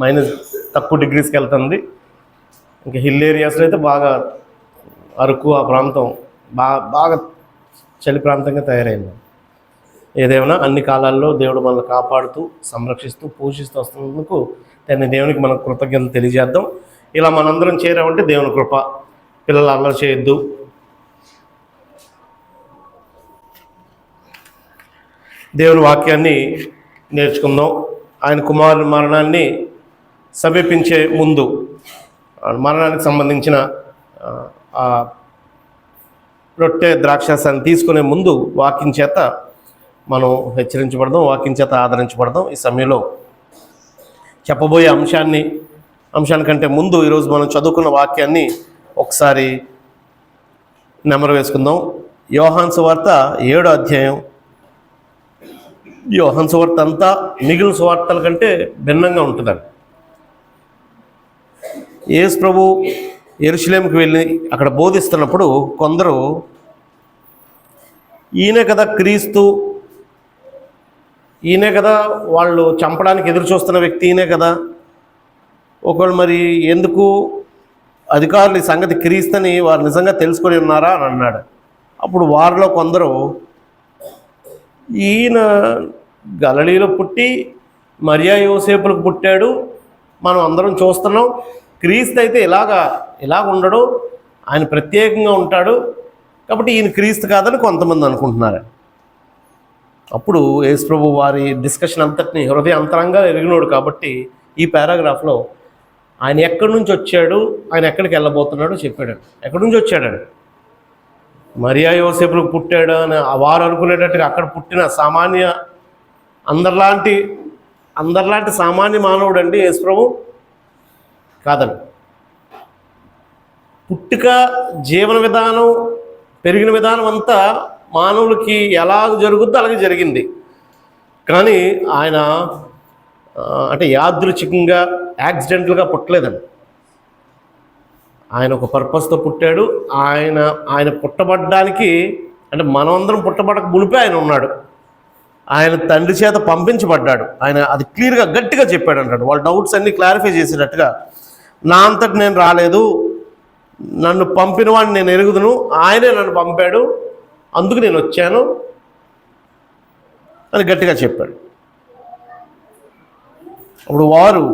Minus తక్కువ డిగ్రీస్కి వెళ్తుంది. ఇంకా హిల్ ఏరియాస్లో అయితే బాగా అరకు ఆ ప్రాంతం బాగా చలి ప్రాంతంగా తయారైంది. ఏదేమైనా అన్ని కాలాల్లో దేవుడు మనల్ని కాపాడుతూ సంరక్షిస్తూ పోషిస్తూ వస్తున్నందుకు దేవునికి మనం కృతజ్ఞతలు తెలియజేద్దాం. ఇలా మనందరం చేరామంటే దేవుని కృప. పిల్లలు అల్లరి చేయొద్దు. దేవుని వాక్యాన్ని నేర్చుకుందాం. ఆయన కుమారుని మరణాన్ని సమీపించే ముందు మరణానికి సంబంధించిన రొట్టె ద్రాక్షాసాన్ని తీసుకునే ముందు వాక్యం చేత మనం హెచ్చరించబడదాం, వాక్యం చేత ఆదరించబడదాం. ఈ సమయంలో చెప్పబోయే అంశానికంటే ముందు ఈరోజు మనం చదువుకున్న వాక్యాన్ని ఒకసారి నెమరు వేసుకుందాం. యోహాను సువార్త 7వ అధ్యాయం. యోహాను సువార్త అంతా మిగిలిన సువార్తల కంటే భిన్నంగా ఉంటుందండి. యేసు ప్రభు యెరూషలేముకి వెళ్ళి అక్కడ బోధిస్తున్నప్పుడు కొందరు ఈయనే కదా క్రీస్తు, ఈయనే కదా వాళ్ళు చంపడానికి ఎదురు చూస్తున్న వ్యక్తి, ఈయనే కదా, ఒకవేళ మరి ఎందుకు అధికారులు ఈ సంగతి క్రీస్తుని వారు నిజంగా తెలుసుకొని ఉన్నారా అని అన్నాడు. అప్పుడు వారిలో కొందరు ఈయన గలిలయలో పుట్టి మరియా యోసేపులకు పుట్టాడు, మనం అందరం చూస్తున్నాం, క్రీస్తు అయితే ఇలాగ ఉండడు, ఆయన ప్రత్యేకంగా ఉంటాడు, కాబట్టి ఈయన క్రీస్తు కాదని కొంతమంది అనుకుంటున్నారు. అప్పుడు యేసు ప్రభు వారి డిస్కషన్ అంతటిని హృదయ అంతరంగా ఎరిగినోడు కాబట్టి ఈ పారాగ్రాఫ్లో ఆయన ఎక్కడి నుంచి వచ్చాడు, ఆయన ఎక్కడికి వెళ్ళబోతున్నాడో చెప్పాడు. ఎక్కడి నుంచి వచ్చాడు? మరియా యోసేపులకు పుట్టాడు అని వారు అనుకునేటట్టుగా అక్కడ పుట్టిన అందరిలాంటి సామాన్య మానవుడు అండి యేసు ప్రభు కాదండి. పుట్టుక, జీవన విధానం, పెరిగిన విధానం అంతా మానవులకి ఎలా జరుగుద్దో అలాగే జరిగింది. కానీ ఆయన అంటే యాదృచ్ఛికంగా యాక్సిడెంటల్గా పుట్టలేదండి. ఆయన ఒక పర్పస్తో పుట్టాడు. ఆయన పుట్టబడ్డానికి అంటే మనమందరం పుట్టబడక మునిపే ఆయన ఉన్నాడు. ఆయన తండ్రి చేత పంపించబడ్డాడు. ఆయన అది క్లియర్గా గట్టిగా చెప్పాడు అంటాడు. వాళ్ళ డౌట్స్ అన్నీ క్లారిఫై చేసేటట్టుగా, నా అంతటి నేను రాలేదు, నన్ను పంపిన వాడిని నేను ఎరుగుదును, ఆయనే నన్ను పంపాడు, అందుకు నేను వచ్చాను అని గట్టిగా చెప్పాడు. అప్పుడు వారు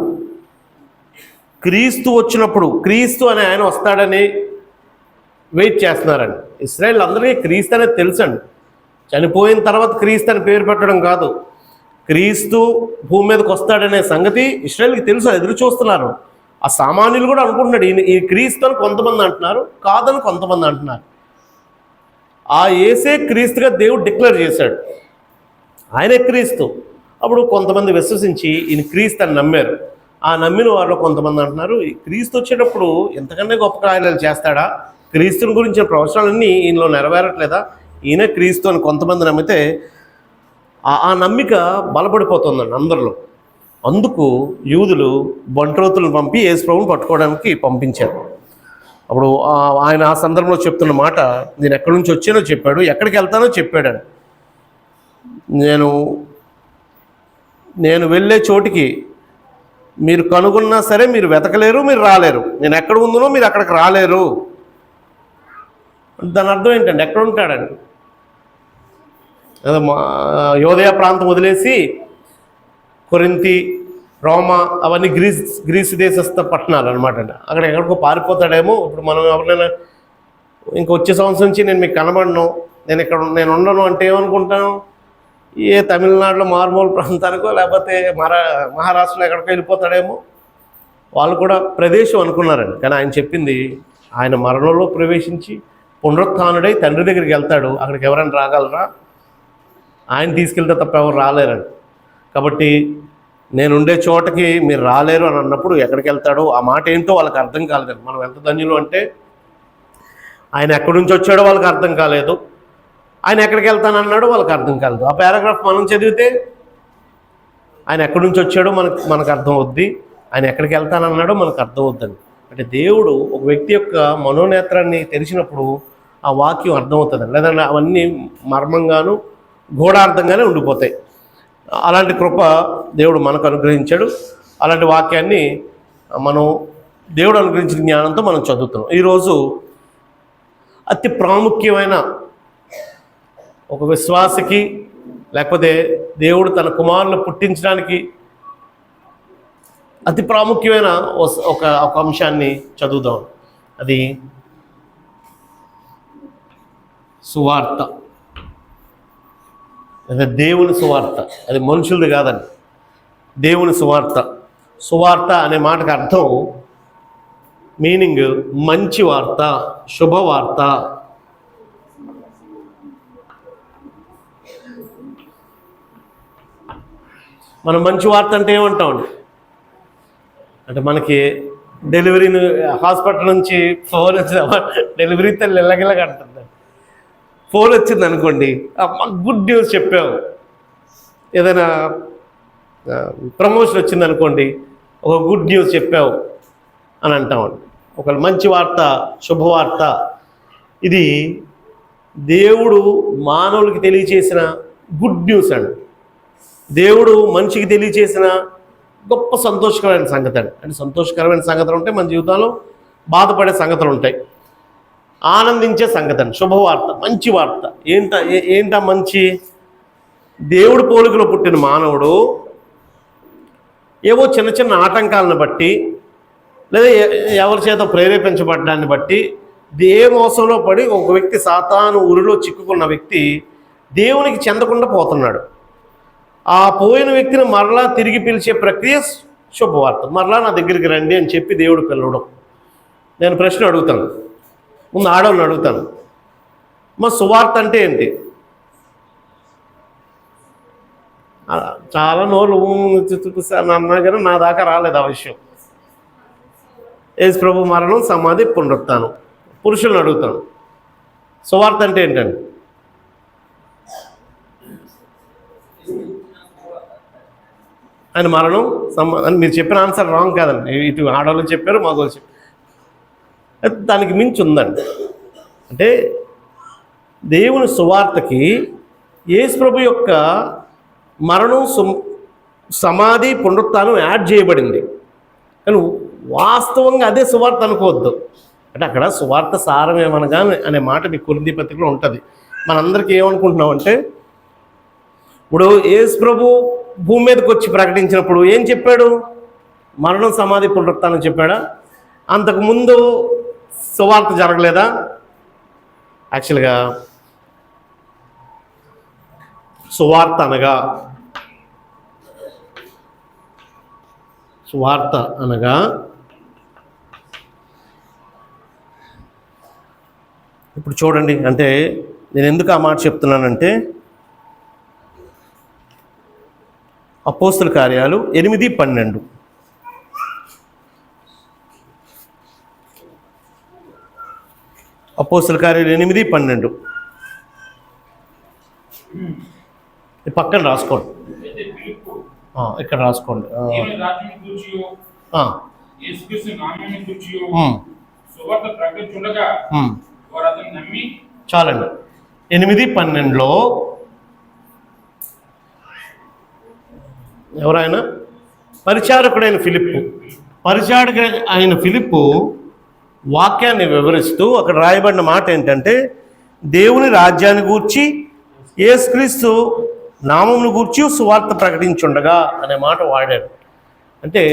క్రీస్తు వచ్చినప్పుడు క్రీస్తు అనే ఆయన వస్తాడని వెయిట్ చేస్తున్నారండి. ఇశ్రాయేల్ అందరికీ క్రీస్తు అనేది తెలుసండి. చనిపోయిన తర్వాత క్రీస్తు అని పేరు పెట్టడం కాదు, క్రీస్తు భూమి మీదకి వస్తాడనే సంగతి ఇశ్రాయేల్కి తెలుసు, ఎదురు చూస్తున్నారు. ఆ సామాన్యులు కూడా అనుకుంటున్నాడు ఈ క్రీస్తు అని కొంతమంది అంటున్నారు, కాదని కొంతమంది అంటున్నారు. ఆ యేసే క్రీస్తుగా దేవుడు డిక్లేర్ చేశాడు, ఆయనే క్రీస్తు. అప్పుడు కొంతమంది విశ్వసించి ఈయన క్రీస్తు అని నమ్మారు. ఆ నమ్మిన వారిలో కొంతమంది అంటున్నారు, ఈ క్రీస్తు వచ్చేటప్పుడు ఎంతకన్నా గొప్ప కార్యాలు చేస్తాడా, క్రీస్తుని గురించిన ప్రవచనాలన్నీ ఈయనలో నెరవేరట్లేదా, ఈయనే క్రీస్తు అని కొంతమంది నమ్మితే ఆ నమ్మిక బలపడిపోతుందండి అందరిలో. అందుకు యూదులు బంట్రోతులను పంపి యేసు ప్రభువుని పట్టుకోవడానికి పంపించారు. అప్పుడు ఆయన ఆ సందర్భంలో చెప్తున్న మాట, నేను ఎక్కడి నుంచి వచ్చానో చెప్పాడు, ఎక్కడికి వెళ్తానో చెప్పాడు. నేను వెళ్ళే చోటికి మీరు కనుగొన్నా సరే మీరు వెతకలేరు, మీరు రాలేరు. నేను ఎక్కడ ఉందనో మీరు అక్కడికి రాలేరు. దాని అర్థం ఏంటండి? ఎక్కడ ఉంటాడండి? యోదయ ప్రాంతం వదిలేసి కొరింథీ, రోమా అవన్నీ గ్రీసు దేశస్థ పట్టణాలు అనమాట అండి. అక్కడ ఎక్కడికో పారిపోతాడేమో. ఇప్పుడు మనం ఎవరినైనా ఇంకొచ్చే సంవత్సరం నుంచి నేను మీకు కనబడను, నేను ఉండను అంటే ఏమనుకుంటాను? ఏ తమిళనాడులో మారుమూల ప్రాంతానికో లేకపోతే మహారాష్ట్రలో ఎక్కడికో వెళ్ళిపోతాడేమో. వాళ్ళు కూడా ప్రదేశం అనుకున్నారండి. కానీ ఆయన చెప్పింది, ఆయన మరణంలో ప్రవేశించి పునరుత్థానుడై తండ్రి దగ్గరికి వెళ్తాడు. అక్కడికి ఎవరైనా రాగలరా? ఆయన తీసుకెళ్తే తప్ప ఎవరు రాలేరండి. కాబట్టి నేను ఉండే చోటకి మీరు రాలేరు అని అన్నప్పుడు ఎక్కడికి వెళ్తాడో ఆ మాట ఏంటో వాళ్ళకి అర్థం కాలేదండి. మనం ఎంత ధన్యులు అంటే ఆయన ఎక్కడి నుంచి వచ్చాడో వాళ్ళకి అర్థం కాలేదు, ఆయన ఎక్కడికి వెళ్తానన్నాడో వాళ్ళకి అర్థం కాలేదు. ఆ పారాగ్రాఫ్ మనం చదివితే ఆయన ఎక్కడి నుంచి వచ్చాడో మనకు అర్థం అవుద్ది, ఆయన ఎక్కడికి వెళ్తానన్నాడో మనకు అర్థం అవుద్దండి. అంటే దేవుడు ఒక వ్యక్తి యొక్క మనోనేత్రాన్ని తెరిచినప్పుడు ఆ వాక్యం అర్థమవుతుందండి. లేదంటే అవన్నీ మర్మంగాను గూఢార్థంగానే ఉండిపోతాయి. అలాంటి కృప దేవుడు మనకు అనుగ్రహించాడు. అలాంటి వాక్యాన్ని మనం దేవుడు అనుగ్రహించిన జ్ఞానంతో మనం చదువుతున్నాం. ఈరోజు అతి ప్రాముఖ్యమైన ఒక విశ్వాసకి, లేకపోతే దేవుడు తన కుమారులను పుట్టించడానికి అతి ప్రాముఖ్యమైన ఒక అంశాన్ని చదువుదాం. అది సువార్త. అదే దేవుని సువార్త. అది మనుషులది కాదండి, దేవుని సువార్త. సువార్త అనే మాటకు అర్థం, మీనింగ్ మంచి వార్త, శుభవార్త. మనం మంచి వార్త అంటే ఏమంటామండి? అంటే మనకి డెలివరీని హాస్పిటల్ నుంచి ఫోన్ వచ్చింది, డెలివరీ తల్లి ఎల్లగిల్ల కడుతుంది. ఫోన్ వచ్చింది అనుకోండి, గుడ్ న్యూస్ చెప్పావు. ఏదైనా ప్రమోషన్ వచ్చింది అనుకోండి, ఒక గుడ్ న్యూస్ చెప్పావు అని అంటామండి. ఒక మంచి వార్త, శుభవార్త. ఇది దేవుడు మానవులకి తెలియచేసిన గుడ్ న్యూస్ అండి. దేవుడు మనిషికి తెలియచేసిన గొప్ప సంతోషకరమైన సంగతి అండి. అంటే సంతోషకరమైన సంగతులు ఉంటాయి మన జీవితంలో, బాధపడే సంగతులు ఉంటాయి, ఆనందించే సంగతి అండి శుభవార్త, మంచి వార్త. ఏంటా మంచి? దేవుడు పోలికలో పుట్టిన మానవుడు ఏవో చిన్న చిన్న ఆటంకాలను బట్టి, లేదా ఎవరి చేత ప్రేరేపించబడ్డాన్ని బట్టి, ఏ మోసంలో పడి ఒక వ్యక్తి సాతాను ఊరిలో చిక్కుకున్న వ్యక్తి దేవునికి చెందకుండా పోతున్నాడు. ఆ పోయిన వ్యక్తిని మరలా తిరిగి పిలిచే ప్రక్రియ శుభవార్త. మరలా నా దగ్గరికి రండి అని చెప్పి దేవుడు పిలవడం. నేను ప్రశ్న అడుగుతాను, ముందు ఆడవాళ్ళని అడుగుతాను, మా సువార్త అంటే ఏంటి? చాలా నోళ్ళు అన్నా కానీ నా దాకా రాలేదు ఆ విషయం. యేసు ప్రభు మరణం, సమాధి, పునరుత్థానం. పురుషులను అడుగుతాను, సువార్త అంటే ఏంటండి? ఆయన మరణం, అని మీరు చెప్పిన ఆన్సర్ రాంగ్ కాదండి. ఇటు ఆడవాళ్ళు చెప్పారు, మగవాళ్ళు చెప్పారు. దానికి మించి ఉందండి. అంటే దేవుని సువార్తకి యేసు ప్రభు యొక్క మరణం, సమాధి, పునరుత్థానం యాడ్ చేయబడింది. కానీ వాస్తవంగా అదే సువార్త అనుకోవద్దు. అంటే అక్కడ సువార్త సారం ఏమనగా అనే మాట మీ కొరింథీ పత్రికలో ఉంటుంది. మనందరికీ ఏమనుకుంటున్నామంటే, ఇప్పుడు యేసు ప్రభు భూమి మీదకి వచ్చి ప్రకటించినప్పుడు ఏం చెప్పాడు? మరణం, సమాధి, పునరుత్థానం చెప్పాడా? అంతకుముందు సువార్త జరగలేదా? యాక్చువల్గా సువార్త అనగా ఇప్పుడు చూడండి, అంటే నేను ఎందుకు ఆ మాట చెప్తున్నానంటే, అపోస్తల కార్యాలు 8:12. అపోస్తల కార్యాలు 8:12 పక్కన రాసుకోండి, ఇక్కడ రాసుకోండి. చాలండి. 8:12లో ఎవరైనా పరిచారకుడైన ఫిలిప్పు వాక్యాన్ని వివరిస్తూ అక్కడ రాయబడిన మాట ఏంటంటే, దేవుని రాజ్యాన్ని గూర్చి, యేసుక్రీస్తు నామమును గూర్చి సువార్త ప్రకటించుండగా అనే మాట వాడాడు. అంటే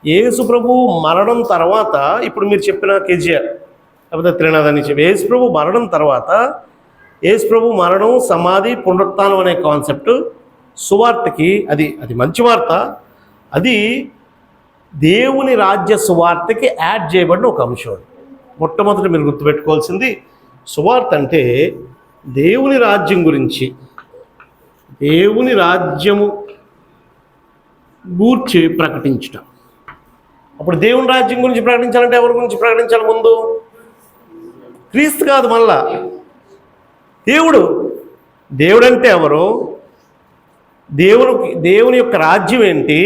యేసు ప్రభు మరణం తర్వాత, ఇప్పుడు మీరు చెప్పిన కేజీఆర్ లేకపోతే త్రినాథ్ అని చెప్పి, యేసు ప్రభు మరణం తర్వాత, యేసు ప్రభు మరణం, సమాధి, పునరుత్థానం అనే కాన్సెప్ట్ సువార్తకి అది మంచి వార్త. అది దేవుని రాజ్య సువార్తకి యాడ్ చేయబడిన ఒక అంశం. మొట్టమొదటి మీరు గుర్తుపెట్టుకోవాల్సింది, సువార్త అంటే దేవుని రాజ్యం గురించి, దేవుని రాజ్యము గూర్చి ప్రకటించటం. అప్పుడు దేవుని రాజ్యం గురించి ప్రకటించాలంటే ఎవరి గురించి ప్రకటించాలి? ముందు క్రీస్తు కాదు, మళ్ళా దేవుడు అంటే ఎవరు? దేవుని యొక్క రాజ్యం ఏంటి?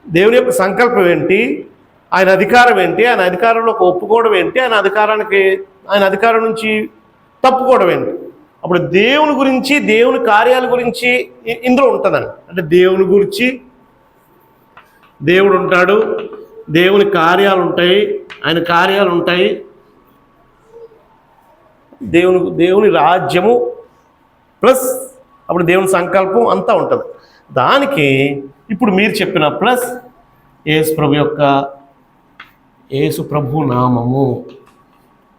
దేవుని యొక్క సంకల్పం ఏంటి? ఆయన అధికారం ఏంటి? ఆయన అధికారంలోకి ఒప్పుకోవడం ఏంటి? ఆయన అధికారం నుంచి తప్పుకోవడం ఏంటి? అప్పుడు దేవుని గురించి, దేవుని కార్యాల గురించి ఇందులో ఉంటుందండి. అంటే దేవుని గురించి దేవుడు ఉంటాడు, దేవుని కార్యాలు ఉంటాయి, ఆయన కార్యాలు ఉంటాయి, దేవుని రాజ్యము ప్లస్ అప్పుడు దేవుని సంకల్పం అంతా ఉంటుంది. దానికి ఇప్పుడు మీరు చెప్పిన ప్లస్ యేసు ప్రభు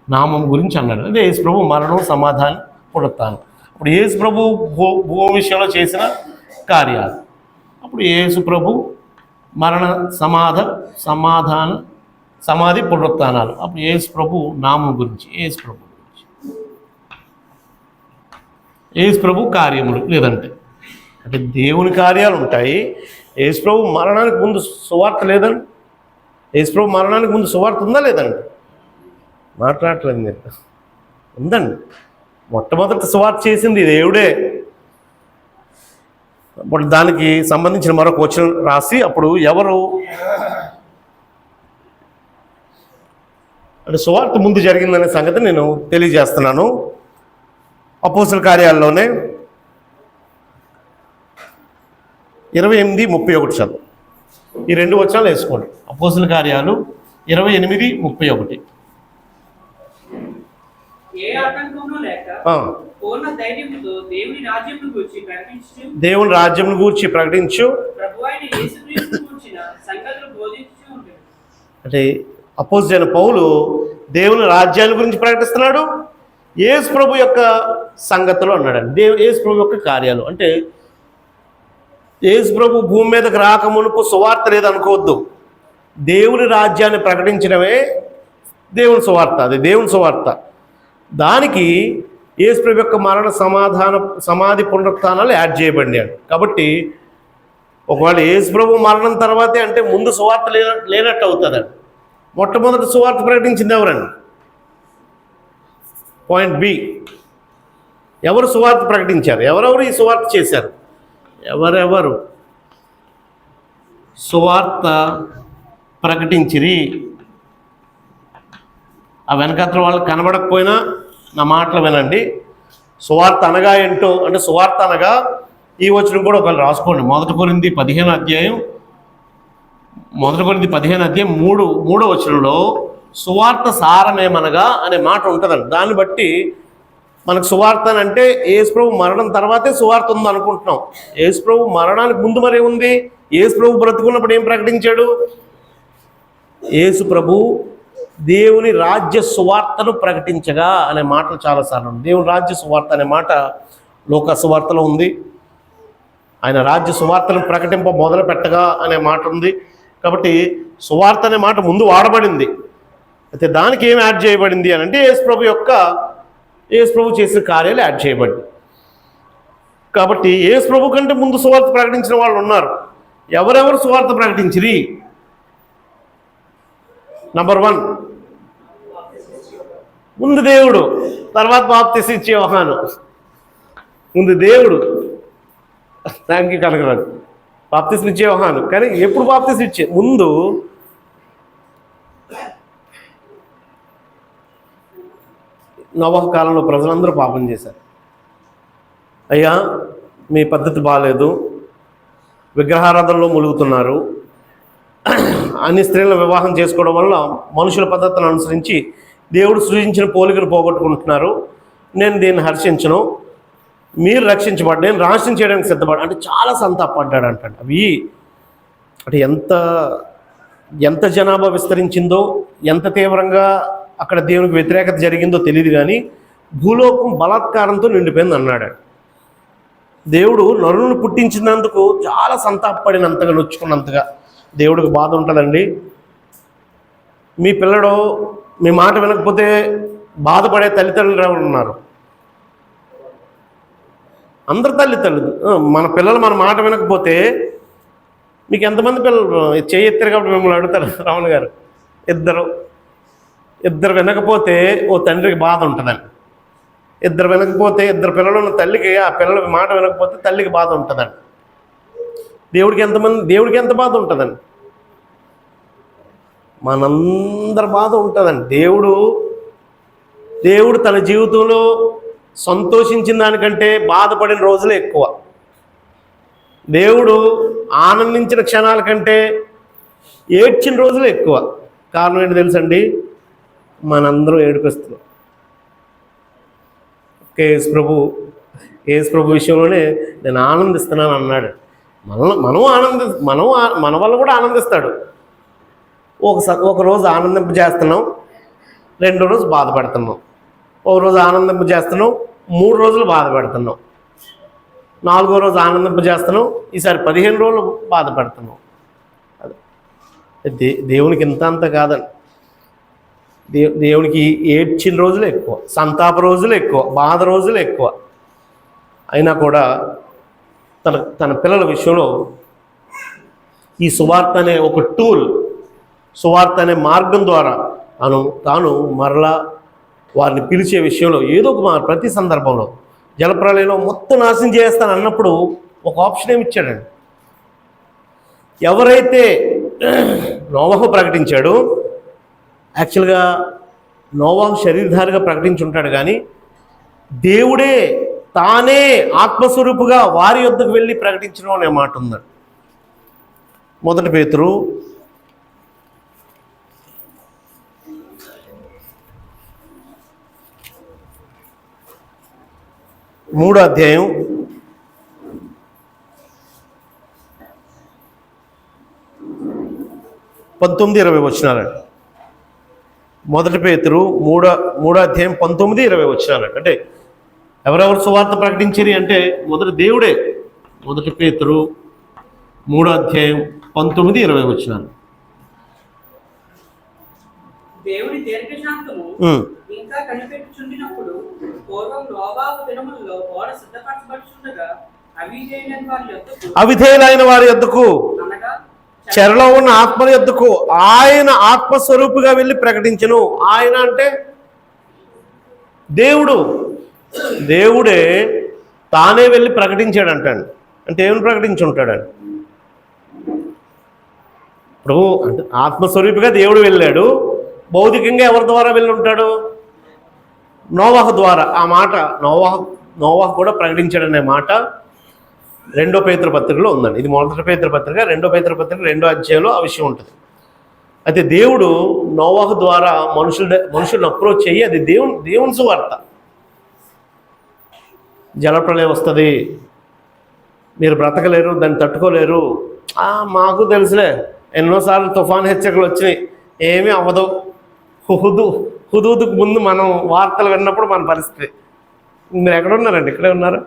నామం గురించి అన్నాడు. అంటే యేసు ప్రభు మరణం, సమాధానం, పునరుత్థానం. అప్పుడు యేసు ప్రభు భూమి విషయంలో చేసిన కార్యాలు, అప్పుడు యేసు ప్రభు మరణ, సమాధి, పునరుత్థానాలు. అప్పుడు యేసు ప్రభు నామం గురించి, యేసు ప్రభు కార్యములు. లేదంటే అంటే దేవుని కార్యాలు ఉంటాయి. యేసు ప్రభు మరణానికి ముందు సువార్త లేదండి. యేసు ప్రభు మరణానికి ముందు సువార్త ఉందా లేదండి? మాట్లాడట్లేదు మీరు. ఉందండి. మొట్టమొదటి సువార్త చేసింది దేవుడే. అప్పుడు దానికి సంబంధించిన మరొక వచనం రాసి అప్పుడు ఎవరు అంటే సువార్త ముందు జరిగిందనే సంగతి నేను తెలియజేస్తున్నాను. అపోస్తలుల కార్యాల్లోనే 28:31 చదువు. ఈ 2 వచనాలు వేసుకోండి. అపోస్తలుల కార్యాలు 28:31. దేవుని రాజ్యం గూర్చి ప్రకటించు. అంటే అపోస్తలుడైన పౌలు దేవుని రాజ్యాన్ని గురించి ప్రకటిస్తున్నాడు. యేసు ప్రభు యొక్క సంగతులు అన్నాడు. యేసు ప్రభు యొక్క కార్యాలు అంటే యేసు ప్రభు భూమి మీదకి రాక మునుపు సువార్త లేదనుకోవద్దు. దేవుని రాజ్యాన్ని ప్రకటించడమే దేవుని సువార్త. అది దేవుని సువార్త. దానికి యేసు ప్రభు యొక్క మరణ, సమాధి, పునరుత్థానాలు యాడ్ చేయబడినాడు. కాబట్టి ఒకవేళ యేసు ప్రభు మరణం తర్వాతే అంటే ముందు సువార్త లేనట్టు అవుతుందండి. మొట్టమొదటి సువార్త ప్రకటించింది ఎవరండి? పాయింట్ బి, ఎవరు సువార్త ప్రకటించారు? ఎవరెవరు ఈ సువార్త చేశారు? ఎవరెవరు సువార్త ప్రకటించిరి? ఆ వెనకాతల వాళ్ళకి కనబడకపోయినా నా మాటలు వినండి. సువార్త అనగా ఏంటో అంటే సువార్త అనగా ఈ వచనం కూడా ఒకవేళ రాసుకోండి. 1 కొరింథీ 15 అధ్యాయం 3వ వచనంలో సువార్త సారమేమనగా అనే మాట ఉంటుందండి. దాన్ని బట్టి మనకు సువార్త అంటే యేసు ప్రభు మరణం తర్వాతే సువార్త ఉంది అనుకుంటున్నాం. యేసు ప్రభు మరణానికి ముందు మరి ఉంది. యేసు ప్రభు బ్రతుకున్నప్పుడు ఏం ప్రకటించాడు? యేసు ప్రభు దేవుని రాజ్య సువార్తను ప్రకటించగా అనే మాటలు చాలాసార్లు ఉంది. దేవుని రాజ్య సువార్త అనే మాట లోక సువార్తలో ఉంది. ఆయన రాజ్య సువార్తను ప్రకటింప మొదలు పెట్టగా అనే మాట ఉంది. కాబట్టి సువార్త అనే మాట ముందు వాడబడింది. అయితే దానికి ఏం యాడ్ చేయబడింది అని అంటే యేసు ప్రభు చేసిన కార్యాలు యాడ్ చేయబడింది. కాబట్టి యేసు ప్రభు కంటే ముందు సువార్త ప్రకటించిన వాళ్ళు ఉన్నారు. ఎవరెవరు సువార్త ప్రకటించిరి? నంబర్ 1 ముందు దేవుడు, తర్వాత బాప్తిసం ఇచ్చే యోహాను. ముందు దేవుడు, థ్యాంక్ యూ కనకరాజు. బాప్తిసం ఇచ్చే యోహాను. కానీ ఎప్పుడు బాప్తిసం ఇచ్చే? ముందు నోవహు కాలంలో ప్రజలందరూ పాపం చేశారు. అయ్యా మీ పద్ధతి బాగాలేదు, విగ్రహారాధనలో ములుగుతున్నారు, అన్ని స్త్రీలను వివాహం చేసుకోవడం వల్ల మనుషుల పద్ధతులను అనుసరించి దేవుడు సృజించిన పోలికను పోగొట్టుకుంటున్నారు. నేను దీన్ని హర్షించను, మీరు రక్షించబడ్డా, నేను నాశనం చేయడానికి సిద్ధపడ్డా అంటే చాలా సంతాపడ్డాడు అంట. అవి అంటే ఎంత జనాభా విస్తరించిందో, ఎంత తీవ్రంగా అక్కడ దేవునికి వ్యతిరేకత జరిగిందో తెలియదు. కానీ భూలోకం బలాత్కారంతో నిండిపోయింది అన్నాడు. దేవుడు నరులను పుట్టించినందుకు చాలా సంతాపడినంతగా, నొచ్చుకున్నంతగా దేవుడికి బాధ ఉంటుందండి. మీ పిల్లడు మీ మాట వినకపోతే బాధపడే తల్లిదండ్రులు ఎవరు ఉన్నారు? అందరు తల్లిదండ్రులు. మన పిల్లలు మన మాట వినకపోతే మీకు ఎంతమంది పిల్లలు చేయెత్తారు? కాబట్టి మిమ్మల్ని అడుగుతారు రావణ్ గారు. ఇద్దరు వినకపోతే ఓ తండ్రికి బాధ ఉంటుందండి. ఇద్దరు వినకపోతే, ఇద్దరు పిల్లలు ఉన్న తల్లికి ఆ పిల్లల మాట వినకపోతే తల్లికి బాధ ఉంటుందండి. దేవుడికి ఎంత బాధ ఉంటుందండి? మనందరి బాధ ఉంటుందండి. దేవుడు తన జీవితంలో సంతోషించిన దానికంటే బాధపడిన రోజులే ఎక్కువ. దేవుడు ఆనందించిన క్షణాల కంటే ఏడ్చిన రోజులు ఎక్కువ. కారణం ఏంటి తెలుసండి? మనందరం ఏడుకొస్తున్నాం. యేసు ప్రభు విషయంలోనే నేను ఆనందిస్తున్నాను అన్నాడు. మన వల్ల కూడా ఆనందిస్తాడు. ఒక రోజు ఆనందింపజేస్తున్నాం, రెండో రోజు బాధపడుతున్నాం. ఒక రోజు ఆనందింపజేస్తున్నాం, 3 రోజులు బాధపడుతున్నాం. 4వ రోజు ఆనందింపజేస్తున్నాం, ఈసారి 15 రోజులు బాధపడుతున్నాం. దేవునికి అంత కాదండి. దేవునికి ఏడ్చిన రోజులు ఎక్కువ, సంతాప రోజులు ఎక్కువ, బాధ రోజులు ఎక్కువ. అయినా కూడా తన పిల్లల విషయంలో ఈ సువార్త అనే ఒక టూల్, సువార్త అనే మార్గం ద్వారా తాను మరలా వారిని పిలిచే విషయంలో ఏదో ఒక ప్రతి సందర్భంలో జలప్రళయంలో మొత్తం నాశనం చేస్తాను అన్నప్పుడు ఒక ఆప్షన్ ఏమి ఇచ్చాడండి. ఎవరైతే నోవహు ప్రకటించాడో, యాక్చువల్గా నోవహు శరీరధారిగా ప్రకటించి ఉంటాడు, కానీ దేవుడే తానే ఆత్మస్వరూపుగా వారి యొద్దకు వెళ్ళి ప్రకటించడం అనే మాట ఉందండి. 1 పేతురు 3వ అధ్యాయం 19-20 వచనాలండి. 1 పేతురు 3వ అధ్యాయం 19-20 వచనాలండి. అంటే ఎవరెవరు సువార్త ప్రకటించారు అంటే మొదటి దేవుడే. 1 పేతురు 3వ అధ్యాయం 19-20 వచనాలు. దేవుని దీర్ఘశాంతము ఇంకా కనిపెట్టుచుండినప్పుడు పూర్వం నోవహు దినములలో ఓడ సిద్ధపరచబడుచుండగా అవిధేయులైన వారి యొద్దకు, చెరలో ఉన్న ఆత్మల యొద్దకు ఆయన ఆత్మస్వరూపుగా వెళ్ళి ప్రకటించను. ఆయన అంటే దేవుడే తానే వెళ్ళి ప్రకటించాడంటండి. అంటే ఏమని ప్రకటించి ఉంటాడండి? ఇప్పుడు అంటే ఆత్మస్వరూపిగా దేవుడు వెళ్ళాడు, భౌతికంగా ఎవరి ద్వారా వెళ్ళి ఉంటాడు? నోవహు ద్వారా. ఆ మాట నోవహు కూడా ప్రకటించాడనే మాట 2వ పేతురు పత్రికలో ఉందండి. ఇది 1 పేతురు పత్రిక, 2వ పేతురు పత్రిక 2వ అధ్యాయంలో ఆ విషయం ఉంటుంది. అయితే దేవుడు నోవహు ద్వారా మనుషులను అప్రోచ్ అయ్యి, అది దేవుని సువార్త. జలప్రళయం వస్తుంది, మీరు బ్రతకలేరు, దాన్ని తట్టుకోలేరు. మాకు తెలుసులే, ఎన్నోసార్లు తుఫాను హెచ్చరికలు వచ్చినాయి, ఏమీ అవ్వదు. హుదూదుకు ముందు మనం వార్తలు విన్నప్పుడు మన పరిస్థితి. మీరు ఎక్కడున్నారండి? ఇక్కడే ఉన్నారు,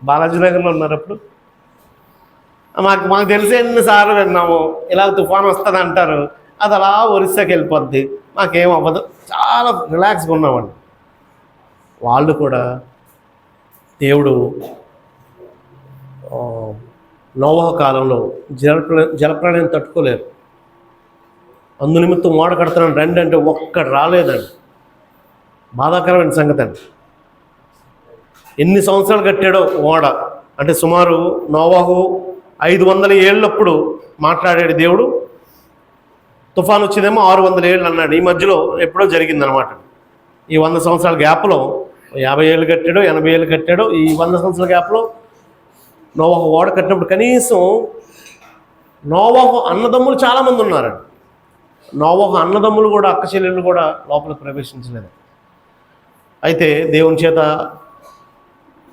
బాలాజీ నగర్లో ఉన్నారు. అప్పుడు మాకు తెలిసి ఎన్నిసార్లు విన్నాము, ఇలా తుఫాను వస్తుంది అంటారు, అది అలా ఒరిస్సాకి వెళ్ళిపోద్ది, మాకేం అవ్వదు, చాలా రిలాక్స్గా ఉన్నామండి. వాళ్ళు కూడా దేవుడు నోవహు కాలంలో జలప్రళయం తట్టుకోలేరు. అందు నిమిత్తం ఓడ కడుతున్నాను రండి అంటే ఒక్కడు రాలేదండి. బాధాకరమైన సంగతి అండి. ఎన్ని సంవత్సరాలు కట్టాడో ఓడ అంటే సుమారు నోవహు 500 ఏళ్ళప్పుడు మాట్లాడాడు దేవుడు. తుఫాను వచ్చిందేమో 600 ఏళ్ళు అన్నాడు. ఈ మధ్యలో ఎప్పుడో జరిగిందనమాట. ఈ 100 సంవత్సరాల గ్యాప్లో 50 ఏళ్ళు కట్టాడో 80 ఏళ్ళు కట్టాడో. ఈ 100 సంవత్సరాల గ్యాప్లో నోవహు ఓడ కట్టినప్పుడు కనీసం నోవహు అన్నదమ్ములు చాలామంది ఉన్నారండి. నోవహు అన్నదమ్ములు కూడా, అక్క చెల్లెళ్ళు కూడా లోపలికి ప్రవేశించలేదు. అయితే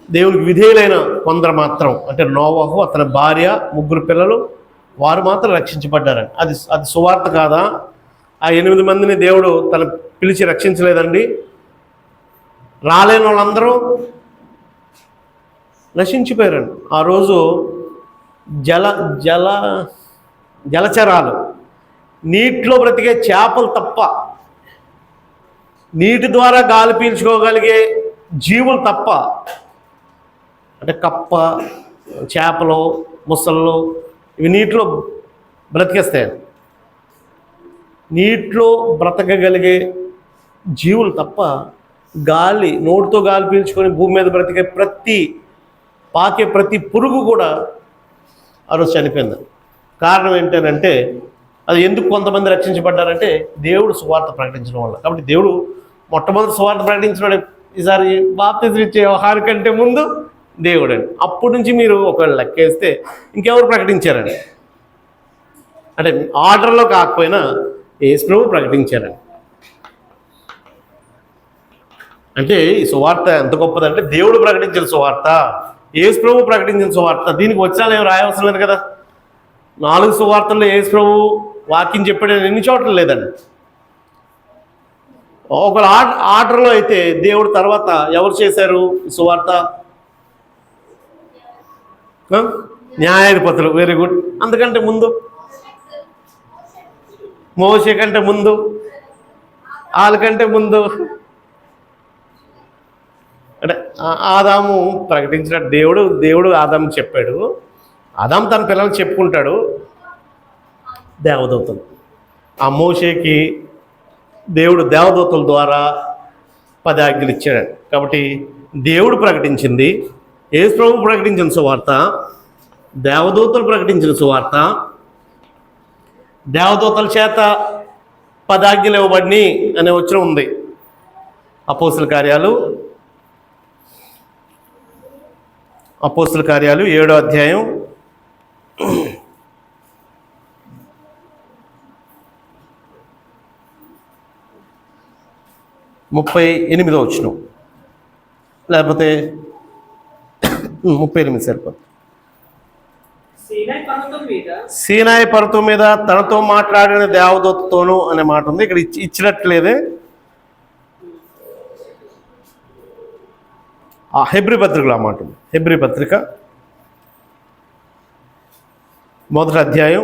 దేవునికి విధేయులైన కొందరు మాత్రం, అంటే నోవహు, అతని భార్య, 3 పిల్లలు, వారు మాత్రం రక్షించబడ్డారండి. అది సువార్త కాదా? ఆ 8 మందిని దేవుడు పిలిచి రక్షించలేదండి? రాలేని వాళ్ళందరూ నశించిపోయారండి. ఆ రోజు జలచరాలు, నీటిలో బ్రతికే చేపలు తప్ప, నీటి ద్వారా గాలి పీల్చుకోగలిగే జీవులు తప్ప, అంటే కప్ప, చేపలు, ముసళ్ళు, ఇవి నీటిలో బ్రతికేస్తాయి. నీటిలో బ్రతకగలిగే జీవులు తప్ప నోటితో గాలి పీల్చుకొని భూమి మీద బ్రతికే ప్రతి పురుగు కూడా ఆ రోజు చనిపోయింది. కారణం ఏంటంటే అది ఎందుకు కొంతమంది రక్షించబడ్డారంటే దేవుడు సువార్త ప్రకటించడం వల్ల. కాబట్టి దేవుడు మొట్టమొదటి సువార్త ప్రకటించడం ఈసారి బాప్తిజం ఇచ్చే వ్యవహారం కంటే ముందు దేవుడండి. అప్పటి నుంచి మీరు ఒకవేళ లెక్కేస్తే ఇంకెవరు ప్రకటించారండి? అంటే ఆర్డర్లో కాకపోయినా యేసు ప్రభు ప్రకటించారండి. అంటే ఈ సువార్త ఎంత గొప్పదంటే దేవుడు ప్రకటించిన సువార్త, యేసు ప్రభు ప్రకటించిన సువార్త. దీనికి వచ్చాను ఏం రాయవలసిన లేదు కదా. 4 సువార్తల్లో యేసు ప్రభు వాక్యం చెప్పాడని ఎన్ని చోట్ల లేదండి. ఒక ఆర్డర్లో అయితే దేవుడు తర్వాత ఎవరు చేశారు ఈ సువార్త? న్యాయాధిపతులు. Very good. అందుకంటే ముందు మోషే కంటే ముందు, వాళ్ళకంటే ముందు అంటే ఆదాము ప్రకటించిన దేవుడు ఆదాము చెప్పాడు. ఆదాము తన పిల్లలకు చెప్పుకుంటాడు. దేవదూతలు ఆ మోషేకి దేవుడు దేవదూతల ద్వారా 10 ఆజ్ఞలు ఇచ్చాడు. కాబట్టి దేవుడు ప్రకటించింది, యేసు ప్రభు ప్రకటించిన సువార్త, దేవదూతలు ప్రకటించిన సువార్త, దేవదూతల చేత 10 ఆజ్ఞలు ఇవ్వబడిని అనే వచనం ఉంది. అపోస్తుల కార్యాలు 7వ అధ్యాయం 38వ వచనం, లేకపోతే 38 సరిపోతుంది. సీనాయి పర్వతం మీద తనతో మాట్లాడిన దేవదూతతోనూ అనే మాట ఉంది. ఇక్కడ ఇచ్చినట్లేదే. హెబ్రీ పత్రికలో ఆ మాట ఉంది. హెబ్రీ పత్రిక 1వ అధ్యాయం